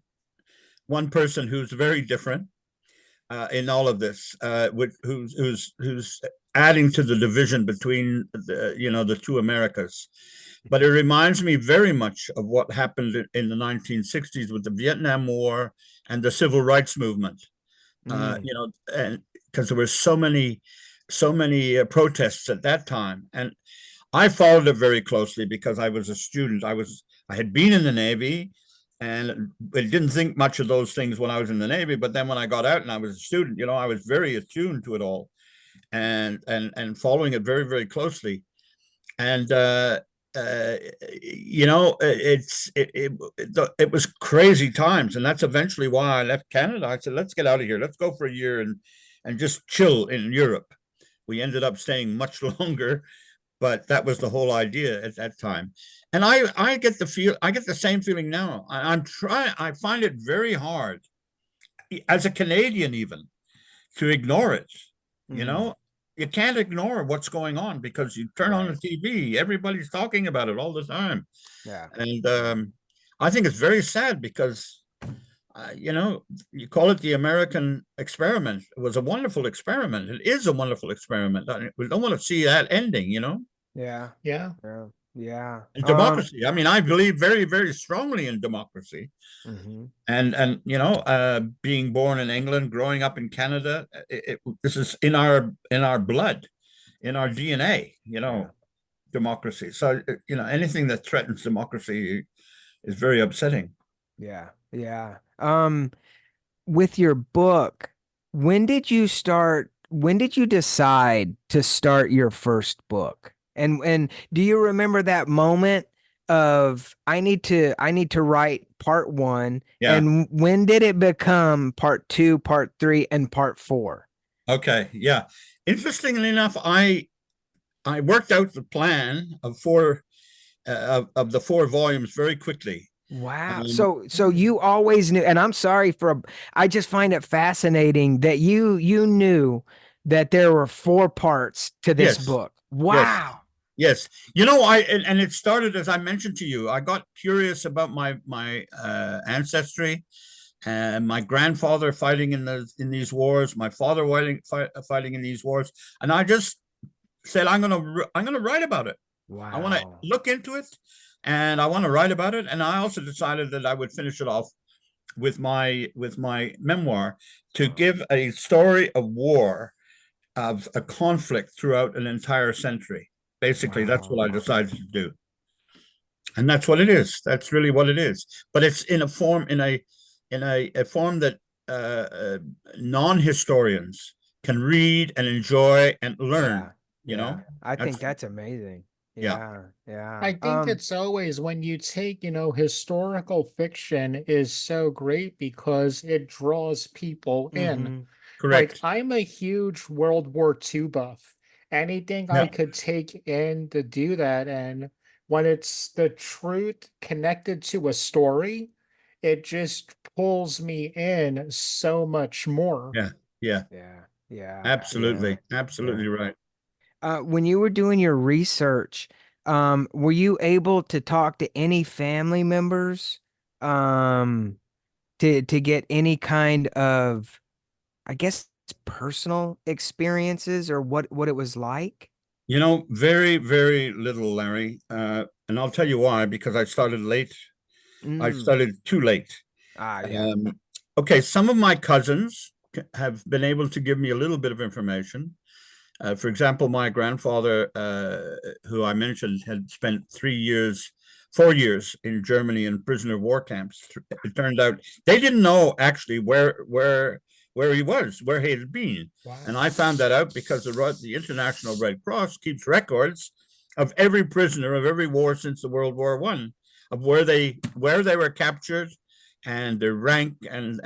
C: person who's very different in all of this, who's adding to the division between the two Americas. But it reminds me very much of what happened in the 1960s with the Vietnam War and the Civil Rights Movement. And because there were so many protests at that time, and I followed it very closely because I was a student. I had been in the Navy, and I didn't think much of those things when I was in the Navy. But then when I got out and I was a student, I was very attuned to it all, and following it very, very closely. And it was crazy times, and that's eventually why I left Canada. I said, let's get out of here. Let's go for a year and just chill in Europe. We ended up staying much longer, but that was the whole idea at that time. And I get the same feeling now. I find it very hard as a Canadian even to ignore it. You can't ignore what's going on, because you turn on the TV, everybody's talking about it all the time.
B: Yeah.
C: And I think it's very sad, because you call it the American experiment. It was a wonderful experiment. It is a wonderful experiment. We don't want to see that ending,
B: Yeah.
A: Yeah.
B: Yeah.
C: And democracy. I mean, I believe very, very strongly in democracy. And being born in England, growing up in Canada, this is in our blood, in our DNA, democracy. So, anything that threatens democracy is very upsetting.
B: Yeah. Yeah. With your book, when did you decide to start your first book? And do you remember that moment of I need to write part 1?
C: Yeah.
B: And when did it become part 2, part 3, and part 4?
C: Okay. Yeah. Interestingly enough, I worked out the plan of of the 4 volumes very quickly.
B: Wow. So you always knew, and I'm sorry I just find it fascinating that you knew that there were 4 parts to this book. Wow.
C: Yes. And it started, as I mentioned to you, I got curious about my ancestry, and my grandfather fighting in these wars, my father fighting in these wars, and I just said, I'm gonna write about it.
B: Wow.
C: I want to look into it, and I want to write about it. And I also decided that I would finish it off with my memoir, to give a story of war, of a conflict throughout an entire century. Basically, that's what I decided to do. And that's what it is. That's really what it is. But it's in a form, in a form that non-historians can read and enjoy and learn.
B: Yeah, yeah. I think
C: That's
B: that's amazing.
C: yeah,
B: Yeah, yeah.
A: I think it's always when you take, historical fiction is so great because it draws people in.
B: Mm-hmm.
A: Like,
C: correct.
A: I'm a huge World War II buff. Anything I
C: Yeah,
A: could take in to do that, and when it's the truth connected to a story, it just pulls me in so much more.
C: yeah, yeah.
B: Yeah, yeah, yeah,
C: Absolutely,
B: yeah.
C: absolutely right.
B: When you were doing your research, were you able to talk to any family members, um, to get any kind of, I guess, personal experiences or what it was like?
C: Very, very little, Larry. And I'll tell you why, because I started late. I
B: Mm.
C: started too late.
B: Yeah.
C: Okay, some of my cousins have been able to give me a little bit of information. For example, my grandfather, who I mentioned, had spent 3 years, 4 years in Germany in prisoner of war camps. It turned out they didn't know actually where he was, where he had been, and
A: Wow.
C: I found that out because the International Red Cross keeps records of every prisoner of every war since the World War I, of where they were captured, and their rank and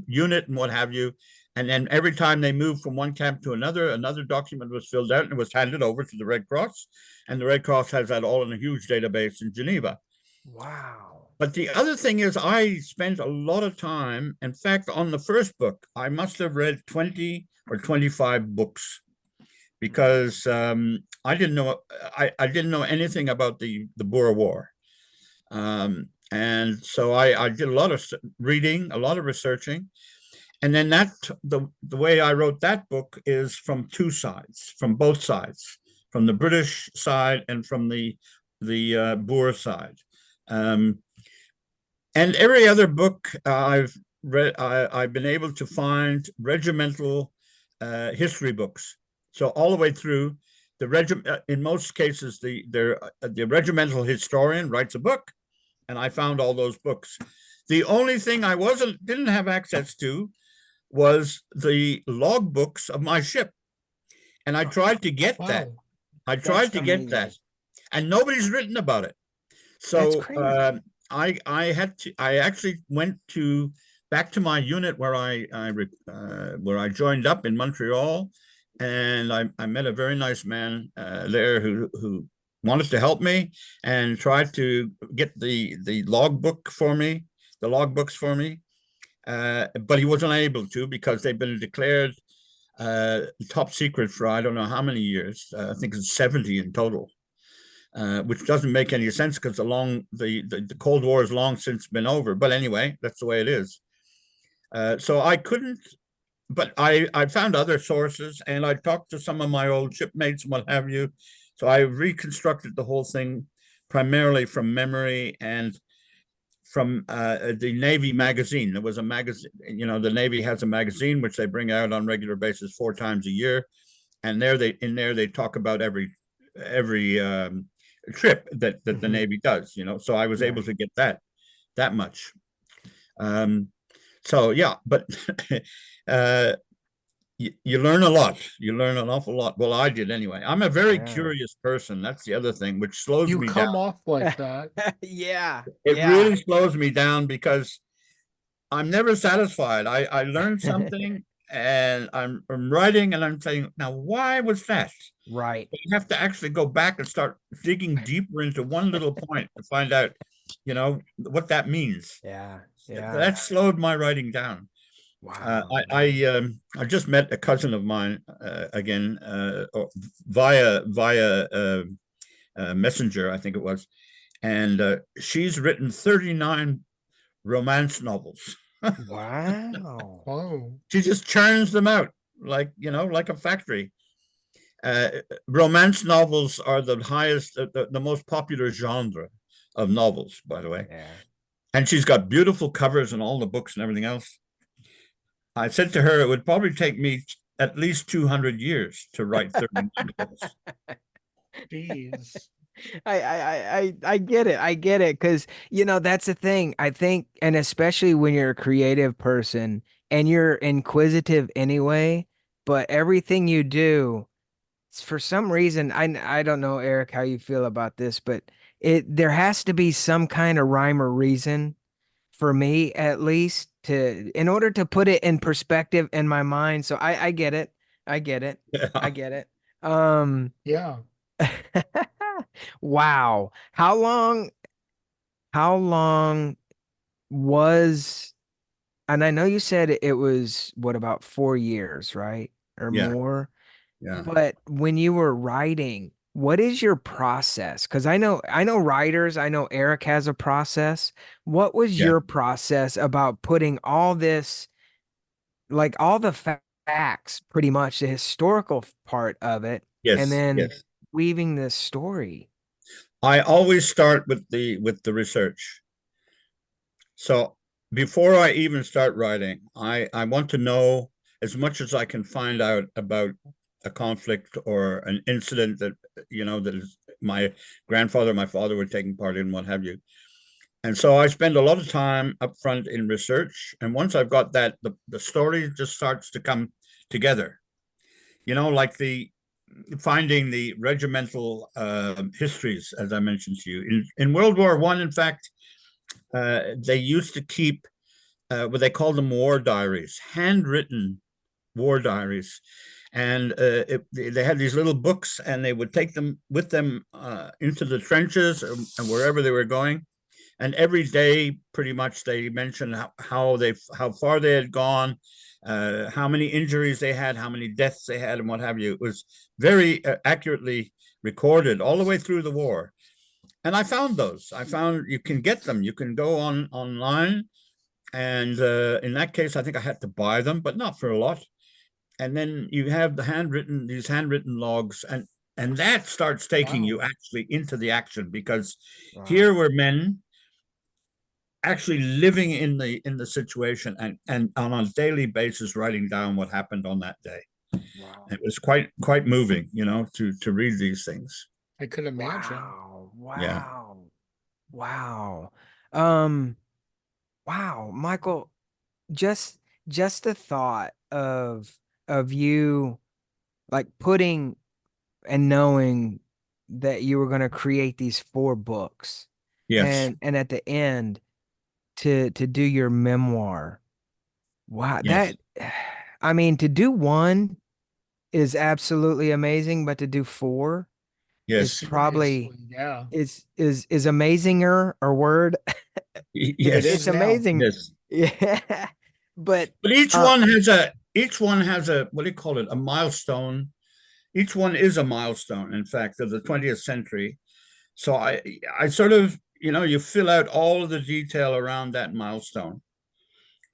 C: unit and what have you. And then every time they moved from one camp to another document was filled out and it was handed over to the Red Cross. And the Red Cross has that all in a huge database in Geneva.
B: Wow.
C: But the other thing is, I spent a lot of time. In fact, on the first book, I must have read 20 or 25 books because I didn't know anything about the Boer War. And so I did a lot of reading, a lot of researching. And then the way I wrote that book is from two sides, from both sides, from the British side and from the Boer side. And every other book I've read, I've been able to find regimental history books. So all the way through the regiment, in most cases, the regimental historian writes a book, and I found all those books. The only thing I didn't have access to was the logbooks of my ship. And I tried to get that.
A: Wow.
C: I
B: That's
C: tried to get that,
B: amazing.
C: and nobody's written about it.
B: That's
C: So
B: crazy.
C: I actually went back to my unit where I joined up in Montreal, and I met a very nice man there who wanted to help me and tried to get the logbooks for me. But he wasn't able to because they've been declared top secret for I don't know how many years. I think it's 70 in total, which doesn't make any sense because the Cold War has long since been over. But anyway, that's the way it is. So I couldn't, but I found other sources and I talked to some of my old shipmates and what have you. So I reconstructed the whole thing primarily from memory and from the Navy magazine. There was a magazine, the Navy has a magazine which they bring out on regular basis 4 times a year, and they talk about every trip that the Navy does. So I was
B: Yeah.
C: able to get that much. So yeah, but uh, you learn a lot. You learn an awful lot. Well, I did anyway. I'm a very
B: Yeah.
C: curious person. That's the other thing, which slows
A: You
C: me down.
A: come off like that.
B: Yeah.
C: It
B: Yeah.
C: really slows me down because I'm never satisfied. I learned something and I'm writing and I'm saying, now, why was that?
B: Right.
C: But you have to actually go back and start digging deeper into one little point to find out, what that means.
B: Yeah. Yeah.
C: That slowed my writing down.
B: Wow.
C: I just met a cousin of mine again via messenger, I think it was, and she's written 39 romance novels.
B: Wow.
A: Whoa.
C: She just churns them out like a factory. Romance novels are the highest, the most popular genre of novels, by the way.
B: Yeah.
C: And she's got beautiful covers and all the books and everything else. I said to her, it would probably take me at least 200 years to write 39 books.
A: Jeez.
B: I get it. I get it. Because, that's the thing. I think, and especially when you're a creative person and you're inquisitive anyway, but everything you do, for some reason, I don't know, Eric, how you feel about this, but there has to be some kind of rhyme or reason for me, at least, in order to put it in perspective in my mind. So I get it. I get it. I
C: Yeah.
B: get it. Um,
A: Yeah.
B: wow. How long was, and I know you said it was what, about 4 years, right? Or
C: Yeah.
B: more?
C: Yeah.
B: But when you were writing, what is your process? Because I know writers, I know Eric has a process. What was
C: Yeah.
B: your process about putting all this, like all the facts, pretty much the historical part of it, and
C: Yes.
B: then
C: Yes.
B: weaving this story?
C: I always start with the research. So before I even start writing, I want to know as much as I can find out about a conflict or an incident that that is my grandfather, my father were taking part in, what have you. And so I spend a lot of time up front in research. And once I've got that, the story just starts to come together. Like the finding the regimental histories, as I mentioned to you. In World War I, in fact, they used to keep what they call them war diaries, handwritten war diaries. And they had these little books, and they would take them with them into the trenches and wherever they were going. And every day, pretty much, they mentioned how far they had gone, how many injuries they had, how many deaths they had, and what have you. It was very accurately recorded all the way through the war. And I found those. I found you can get them. You can go online, and in that case, I think I had to buy them, but not for a lot. And then you have these handwritten logs, and that starts taking you
A: Wow.
C: actually into the action, because here
B: Wow.
C: were men actually living in the situation, and on a daily basis writing down what happened on that day.
B: Wow.
C: It was quite moving, to read these things.
A: I could imagine.
B: Wow.
C: Yeah.
B: Wow. Wow. Um, wow, Michael, just just the thought of you, like, putting and knowing that you were going to create these 4 books,
C: Yes.
B: and at the end to do your memoir. Wow,
C: Yes.
B: I mean, to do one is absolutely amazing, but to do 4 is
C: Yes.
B: probably,
A: Seriously. Yeah.
B: is amazinger a word?
A: It
B: It's
A: is
C: Yes.
A: now.
B: amazing.
C: Yes.
B: Yeah. But
C: But
B: uh
C: each one has a, what do you call it, a milestone. Each one is a milestone, in fact, of the 20th century. So I sort of, you fill out all of the detail around that milestone.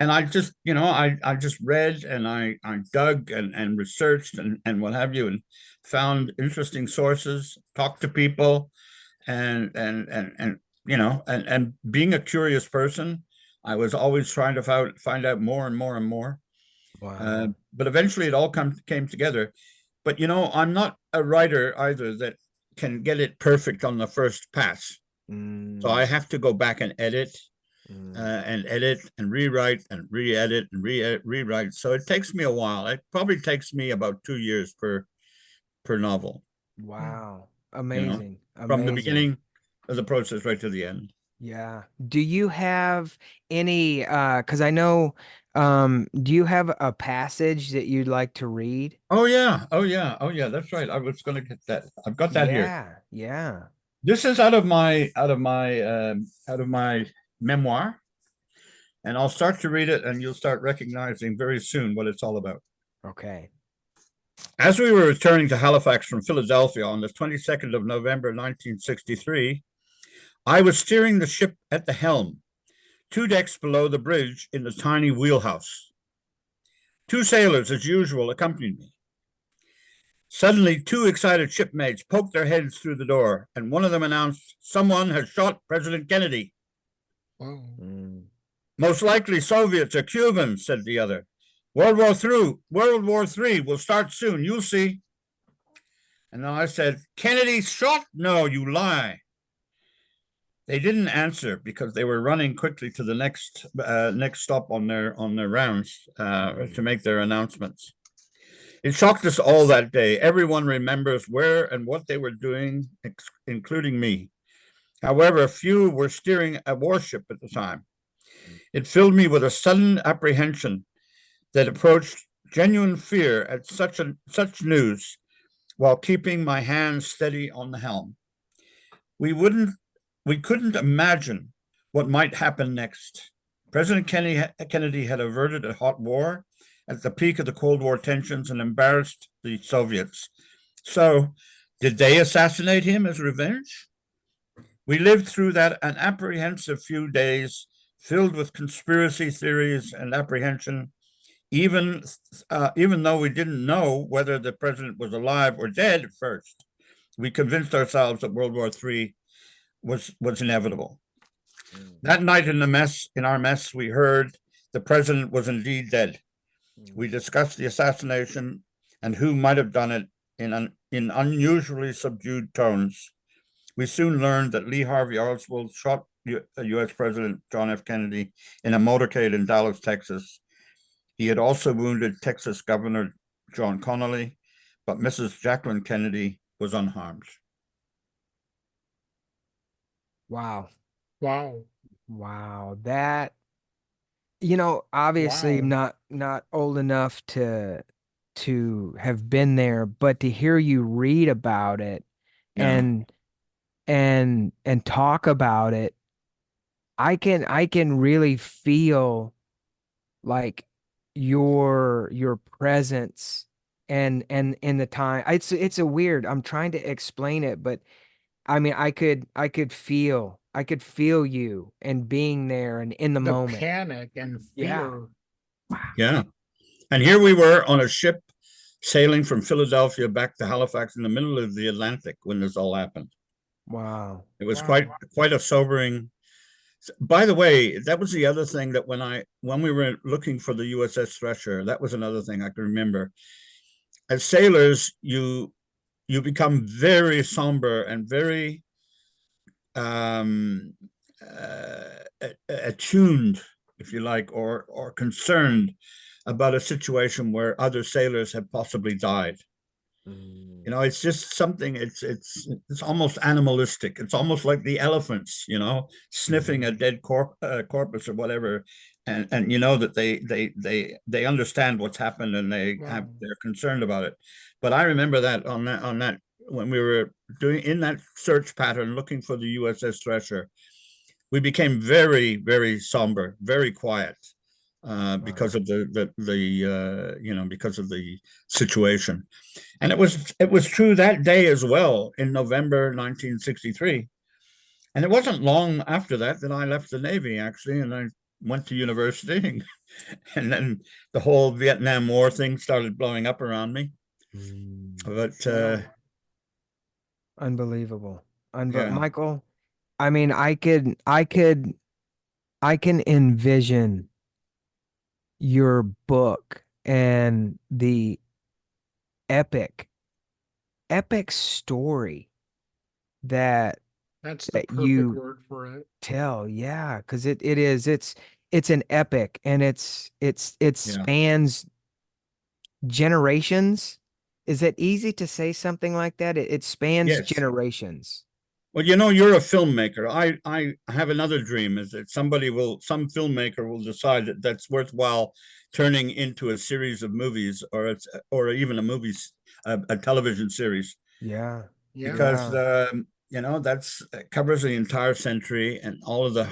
C: And I just, I just read, and I dug and researched, and what have you, and found interesting sources, talked to people, and being a curious person, I was always trying to find out more and more and more.
B: wow.
C: But eventually it all came together. But I'm not a writer either that can get it perfect on the first pass. So I
B: Mm,
C: have to go back
B: mm,
C: and edit and rewrite and re-edit and rewrite. So it takes me a while. It probably takes me about 2 years per novel,
A: Hmm.
B: wow.
C: you know,
B: Amazing.
C: from the
B: Amazing.
C: beginning of the process right to the end.
B: Yeah. Do you have any, because I know, do you have a passage that you'd like to read?
C: Oh yeah, oh yeah, oh yeah. That's right. I was going to get that. I've got that here.
B: Yeah. Yeah.
C: This is out of my memoir, and I'll start to read it, and you'll start recognizing very soon what it's all about.
B: Okay.
C: As we were returning to Halifax from Philadelphia on the 22nd of November, 1963, I was steering the ship at the helm, 2 decks below the bridge in the tiny wheelhouse. 2 sailors, as usual, accompanied me. Suddenly, 2 excited shipmates poked their heads through the door, and one of them announced, "Someone has shot President Kennedy."
A: Whoa.
B: Mm,
C: "Most likely Soviets or Cubans," said the other. World War III will start soon, you'll see." And then I said, Kennedy shot? No, you lie. They didn't answer because they were running quickly to the next stop on their rounds to make their announcements. It shocked us all that day. Everyone remembers where and what they were doing, including me. However, few were steering a warship at the time. It filled me with a sudden apprehension that approached genuine fear at such news, while keeping my hands steady on the helm. We couldn't imagine what might happen next. President Kennedy had averted a hot war at the peak of the Cold War tensions and embarrassed the Soviets. So, did they assassinate him as revenge? We lived through that an apprehensive few days filled with conspiracy theories and apprehension, even though we didn't know whether the president was alive or dead at first. We convinced ourselves that World War III was inevitable. That night in our mess, we heard the president was indeed dead. We discussed the assassination and who might have done it in unusually subdued tones. We soon learned that Lee Harvey Oswald shot U.S. President John F. Kennedy in a motorcade in Dallas, Texas. He had also wounded Texas Governor John Connally, but Mrs. Jacqueline Kennedy was unharmed.
B: Wow.
A: Wow.
B: Wow. That, obviously I'm
A: Wow.
B: not old enough to have been there, but to hear you read about it
C: Yeah.
B: and talk about it, I can really feel like your presence and in the time. It's a weird, I'm trying to explain it, but I mean, I could feel you and being there and in the
A: The
B: moment.
A: panic and
B: Yeah.
A: fear.
B: Wow.
C: Yeah. And here we were on a ship sailing from Philadelphia back to Halifax in the middle of the Atlantic when this all happened.
B: Wow.
C: It was
A: Wow.
C: quite a sobering. By the way, that was the other thing that when we were looking for the USS Thresher, that was another thing I can remember. As sailors, you become very somber and very um, attuned, if you like, or concerned about a situation where other sailors have possibly died.
B: Mm.
C: It's just something. It's almost animalistic. It's almost like the elephants, sniffing a dead corpus or whatever, and you know that they understand what's happened and
A: Wow.
C: they're concerned about it. But I remember that on that when we were doing in that search pattern looking for the USS Thresher, we became very very somber, very quiet. Because
B: Wow.
C: of because of the situation. And it was true that day as well in November 1963. And it wasn't long after that I left the Navy actually, and I went to university, and then the whole Vietnam War thing started blowing up around me.
B: Mm.
C: But
A: Wow.
B: Unbelievable.
C: yeah,
B: Michael, I mean, I can envision your book and the epic, epic story that
A: That's the
B: that
A: perfect
B: you
A: word for it.
B: tell. Yeah, because it's an epic, and it
C: yeah,
B: spans generations. Is it easy to say something like that? It spans
C: yes.
B: generations.
C: Well, you're a filmmaker. I have another dream is that some filmmaker will decide that that's worthwhile turning into a series of movies, or even a television series,
B: Yeah.
A: Yeah.
C: because
B: Yeah.
C: that's covers the entire century and all of the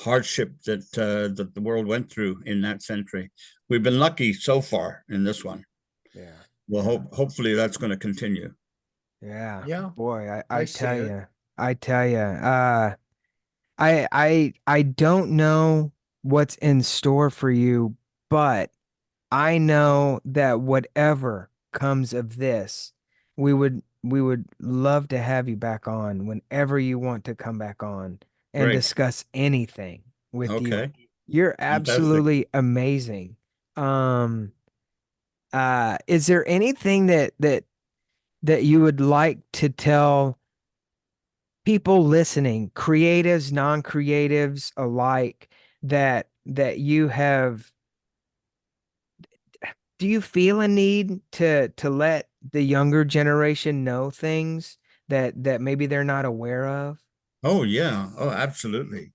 C: hardship that the world went through in that century. We've been lucky so far in this one.
B: Yeah.
C: Well,
B: Yeah.
C: hopefully that's going to continue.
B: Yeah.
A: Yeah.
B: Boy, I
A: I see
B: tell
A: it.
B: you. I tell you. I don't know what's in store for you, but I know that whatever comes of this, we would love to have you back on whenever you want to come back on and
C: Great.
B: discuss anything with you.
C: Okay.
B: You're
C: Fantastic.
B: absolutely amazing. Is there anything that that you would like to tell people listening, creatives, non-creatives alike, that you have, do you feel a need to let the younger generation know things that maybe they're not aware of?
C: Oh yeah. Oh, absolutely.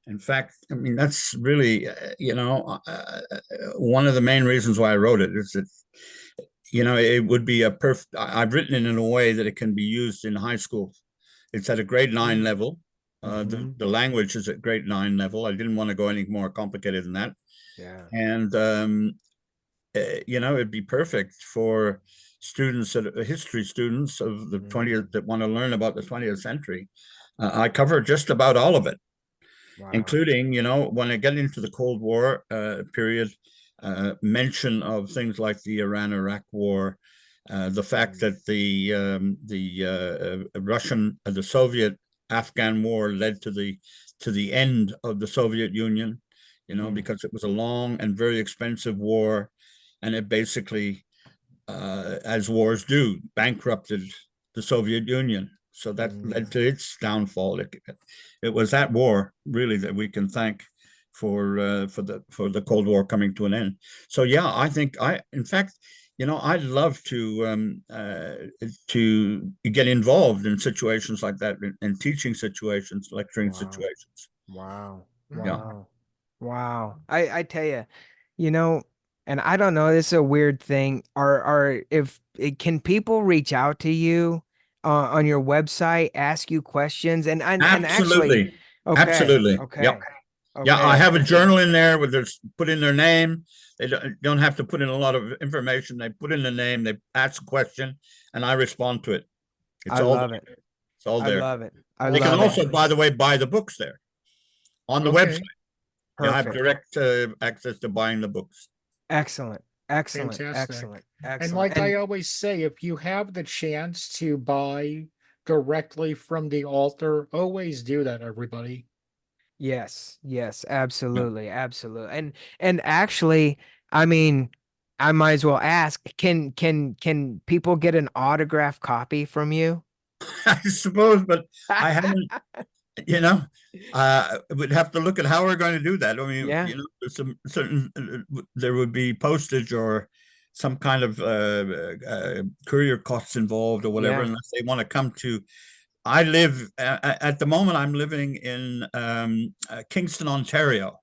C: In fact, I mean, that's really, one of the main reasons why I wrote it is that, it would be a perfect, I've written it in a way that it can be used in high school. It's at a grade nine level.
B: Mm-hmm.
C: The language is at grade nine level. I didn't want to go any more complicated than that.
B: Yeah.
C: And, it'd be perfect for students, history students of the
B: Mm.
C: 20th that want to learn about the 20th century. I cover just about all of it,
B: Wow.
C: including, when I get into the Cold War period, mention of things like the Iran-Iraq War, the fact
B: Mm.
C: that the Soviet Afghan War led to the end of the Soviet Union,
B: Mm.
C: because it was a long and very expensive war, and it basically, as wars do, bankrupted the Soviet Union. So that
B: Mm.
C: led to its downfall. It was that war really that we can thank for the Cold War coming to an end. So yeah, I think in fact, I'd love to get involved in situations like that, in teaching situations, lecturing
B: Wow.
C: situations.
B: Wow.
C: Yeah,
A: Mm.
B: Wow. Wow. I tell you, you know, and I don't know, this is a weird thing. Can people reach out to you on your website, ask you questions, and actually,
C: absolutely,
B: okay,
C: absolutely. Yep.
B: okay,
C: Yeah, I
B: okay.
C: have a journal in there where there's put in their name. They don't have to put in a lot of information. They put in the name, they ask a question, and I respond to it. It's
B: I
C: all
B: love
C: there.
B: it.
C: It's all
B: I
C: there.
B: love it. I
C: They can
B: love it.
C: also,
A: Awesome.
C: by the way, buy the books there on the website.
A: Okay.
C: You have
B: Perfect.
C: direct access to buying the books.
B: Excellent. Excellent.
A: Fantastic.
B: Excellent.
A: And
B: Excellent.
A: like I
B: And
A: always say, if you have the chance to buy directly from the author, always do that, everybody.
B: yes, yes,
C: Yeah.
B: absolutely, absolutely. And actually, I mean, I might as well ask, can people get an autographed copy from you?
C: I suppose, but I haven't, you know, we'd have to look at how we're going to do that. I mean,
B: Yeah,
C: there's some certain, there would be postage or some kind of courier costs involved or whatever,
B: yeah.
C: unless they want to come to. I live at the moment. I'm living in Kingston, Ontario,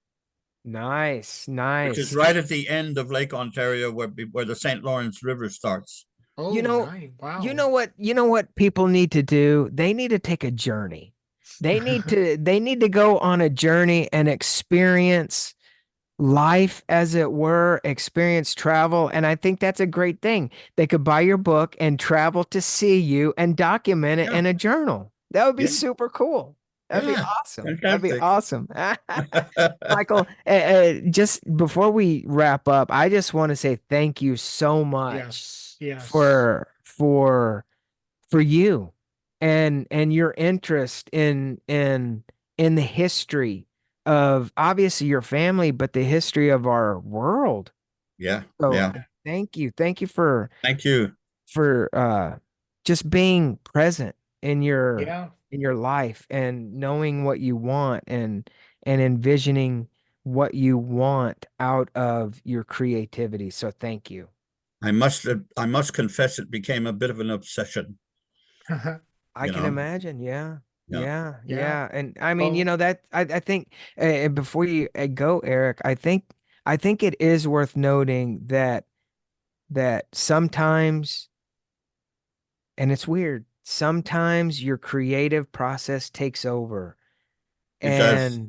B: Nice,
C: which is
B: nice.
C: right at the end of Lake Ontario, where the St. Lawrence River starts.
B: You
A: Oh,
B: know,
A: nice.
B: you
A: Wow.
B: know what, you know what people need to do? They need to take a journey. They need to go on a journey and experience life, as it were, experience travel. And I think that's a great thing. They could buy your book and travel to see you and document it
C: Yeah,
B: in a journal. That would be
C: yeah,
B: super cool. That'd be
C: yeah.
B: awesome. That'd be
C: Fantastic.
B: awesome. Michael, just before we wrap up, I just want to say thank you so much
A: Yes. Yes.
B: for you and your interest in the history of obviously your family, but the history of our world.
C: Yeah,
B: So
C: yeah.
B: thank you
C: Thank you.
B: for just being present in
A: Yeah.
B: your life and knowing what you want and envisioning what you want out of your creativity. So thank you.
C: I must confess it became a bit of an obsession,
B: I
C: you
B: can
C: know.
B: imagine. Yeah.
C: Yeah.
B: Yeah.
A: Yeah.
B: Yeah. And I mean,
A: Well,
B: that I think before you go, Eric, I think it is worth noting that sometimes, and it's weird, sometimes your creative process takes over.
C: It does.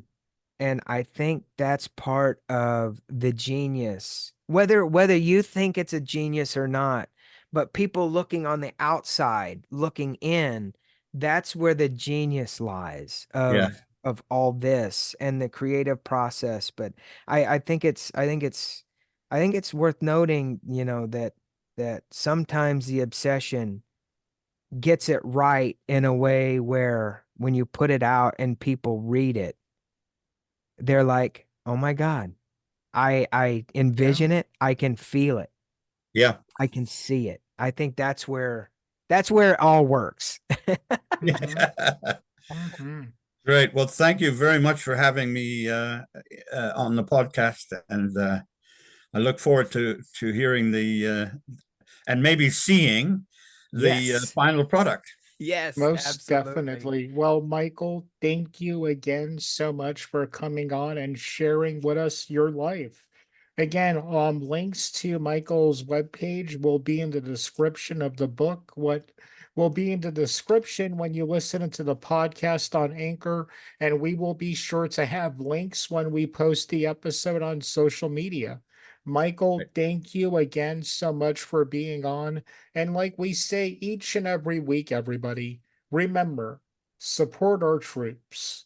B: And I think that's part of the genius. Whether you think it's a genius or not, but people looking on the outside, looking in, that's where the genius lies
C: Yeah.
B: of all this and the creative process. But I think it's worth noting, that sometimes the obsession gets it right in a way where when you put it out and people read it, they're like, "Oh my God, I
A: yeah.
B: envision it, I can feel it,
C: Yeah.
B: I can see it." I think That's where it all works.
A: Mhm.
C: Great. Well, thank you very much for having me on the podcast, and I look forward to hearing the and maybe seeing the
B: Yes.
C: final product.
B: Yes,
A: Most
B: absolutely.
A: definitely. Well, Michael, thank you again so much for coming on and sharing with us your life. Again, links to Michael's webpage will be in the description of the book. What will be in the description when you listen to the podcast on Anchor, and we will be sure to have links when we post the episode on social media. Michael, thank you again so much for being on. And like we say each and every week, everybody, remember, support our troops.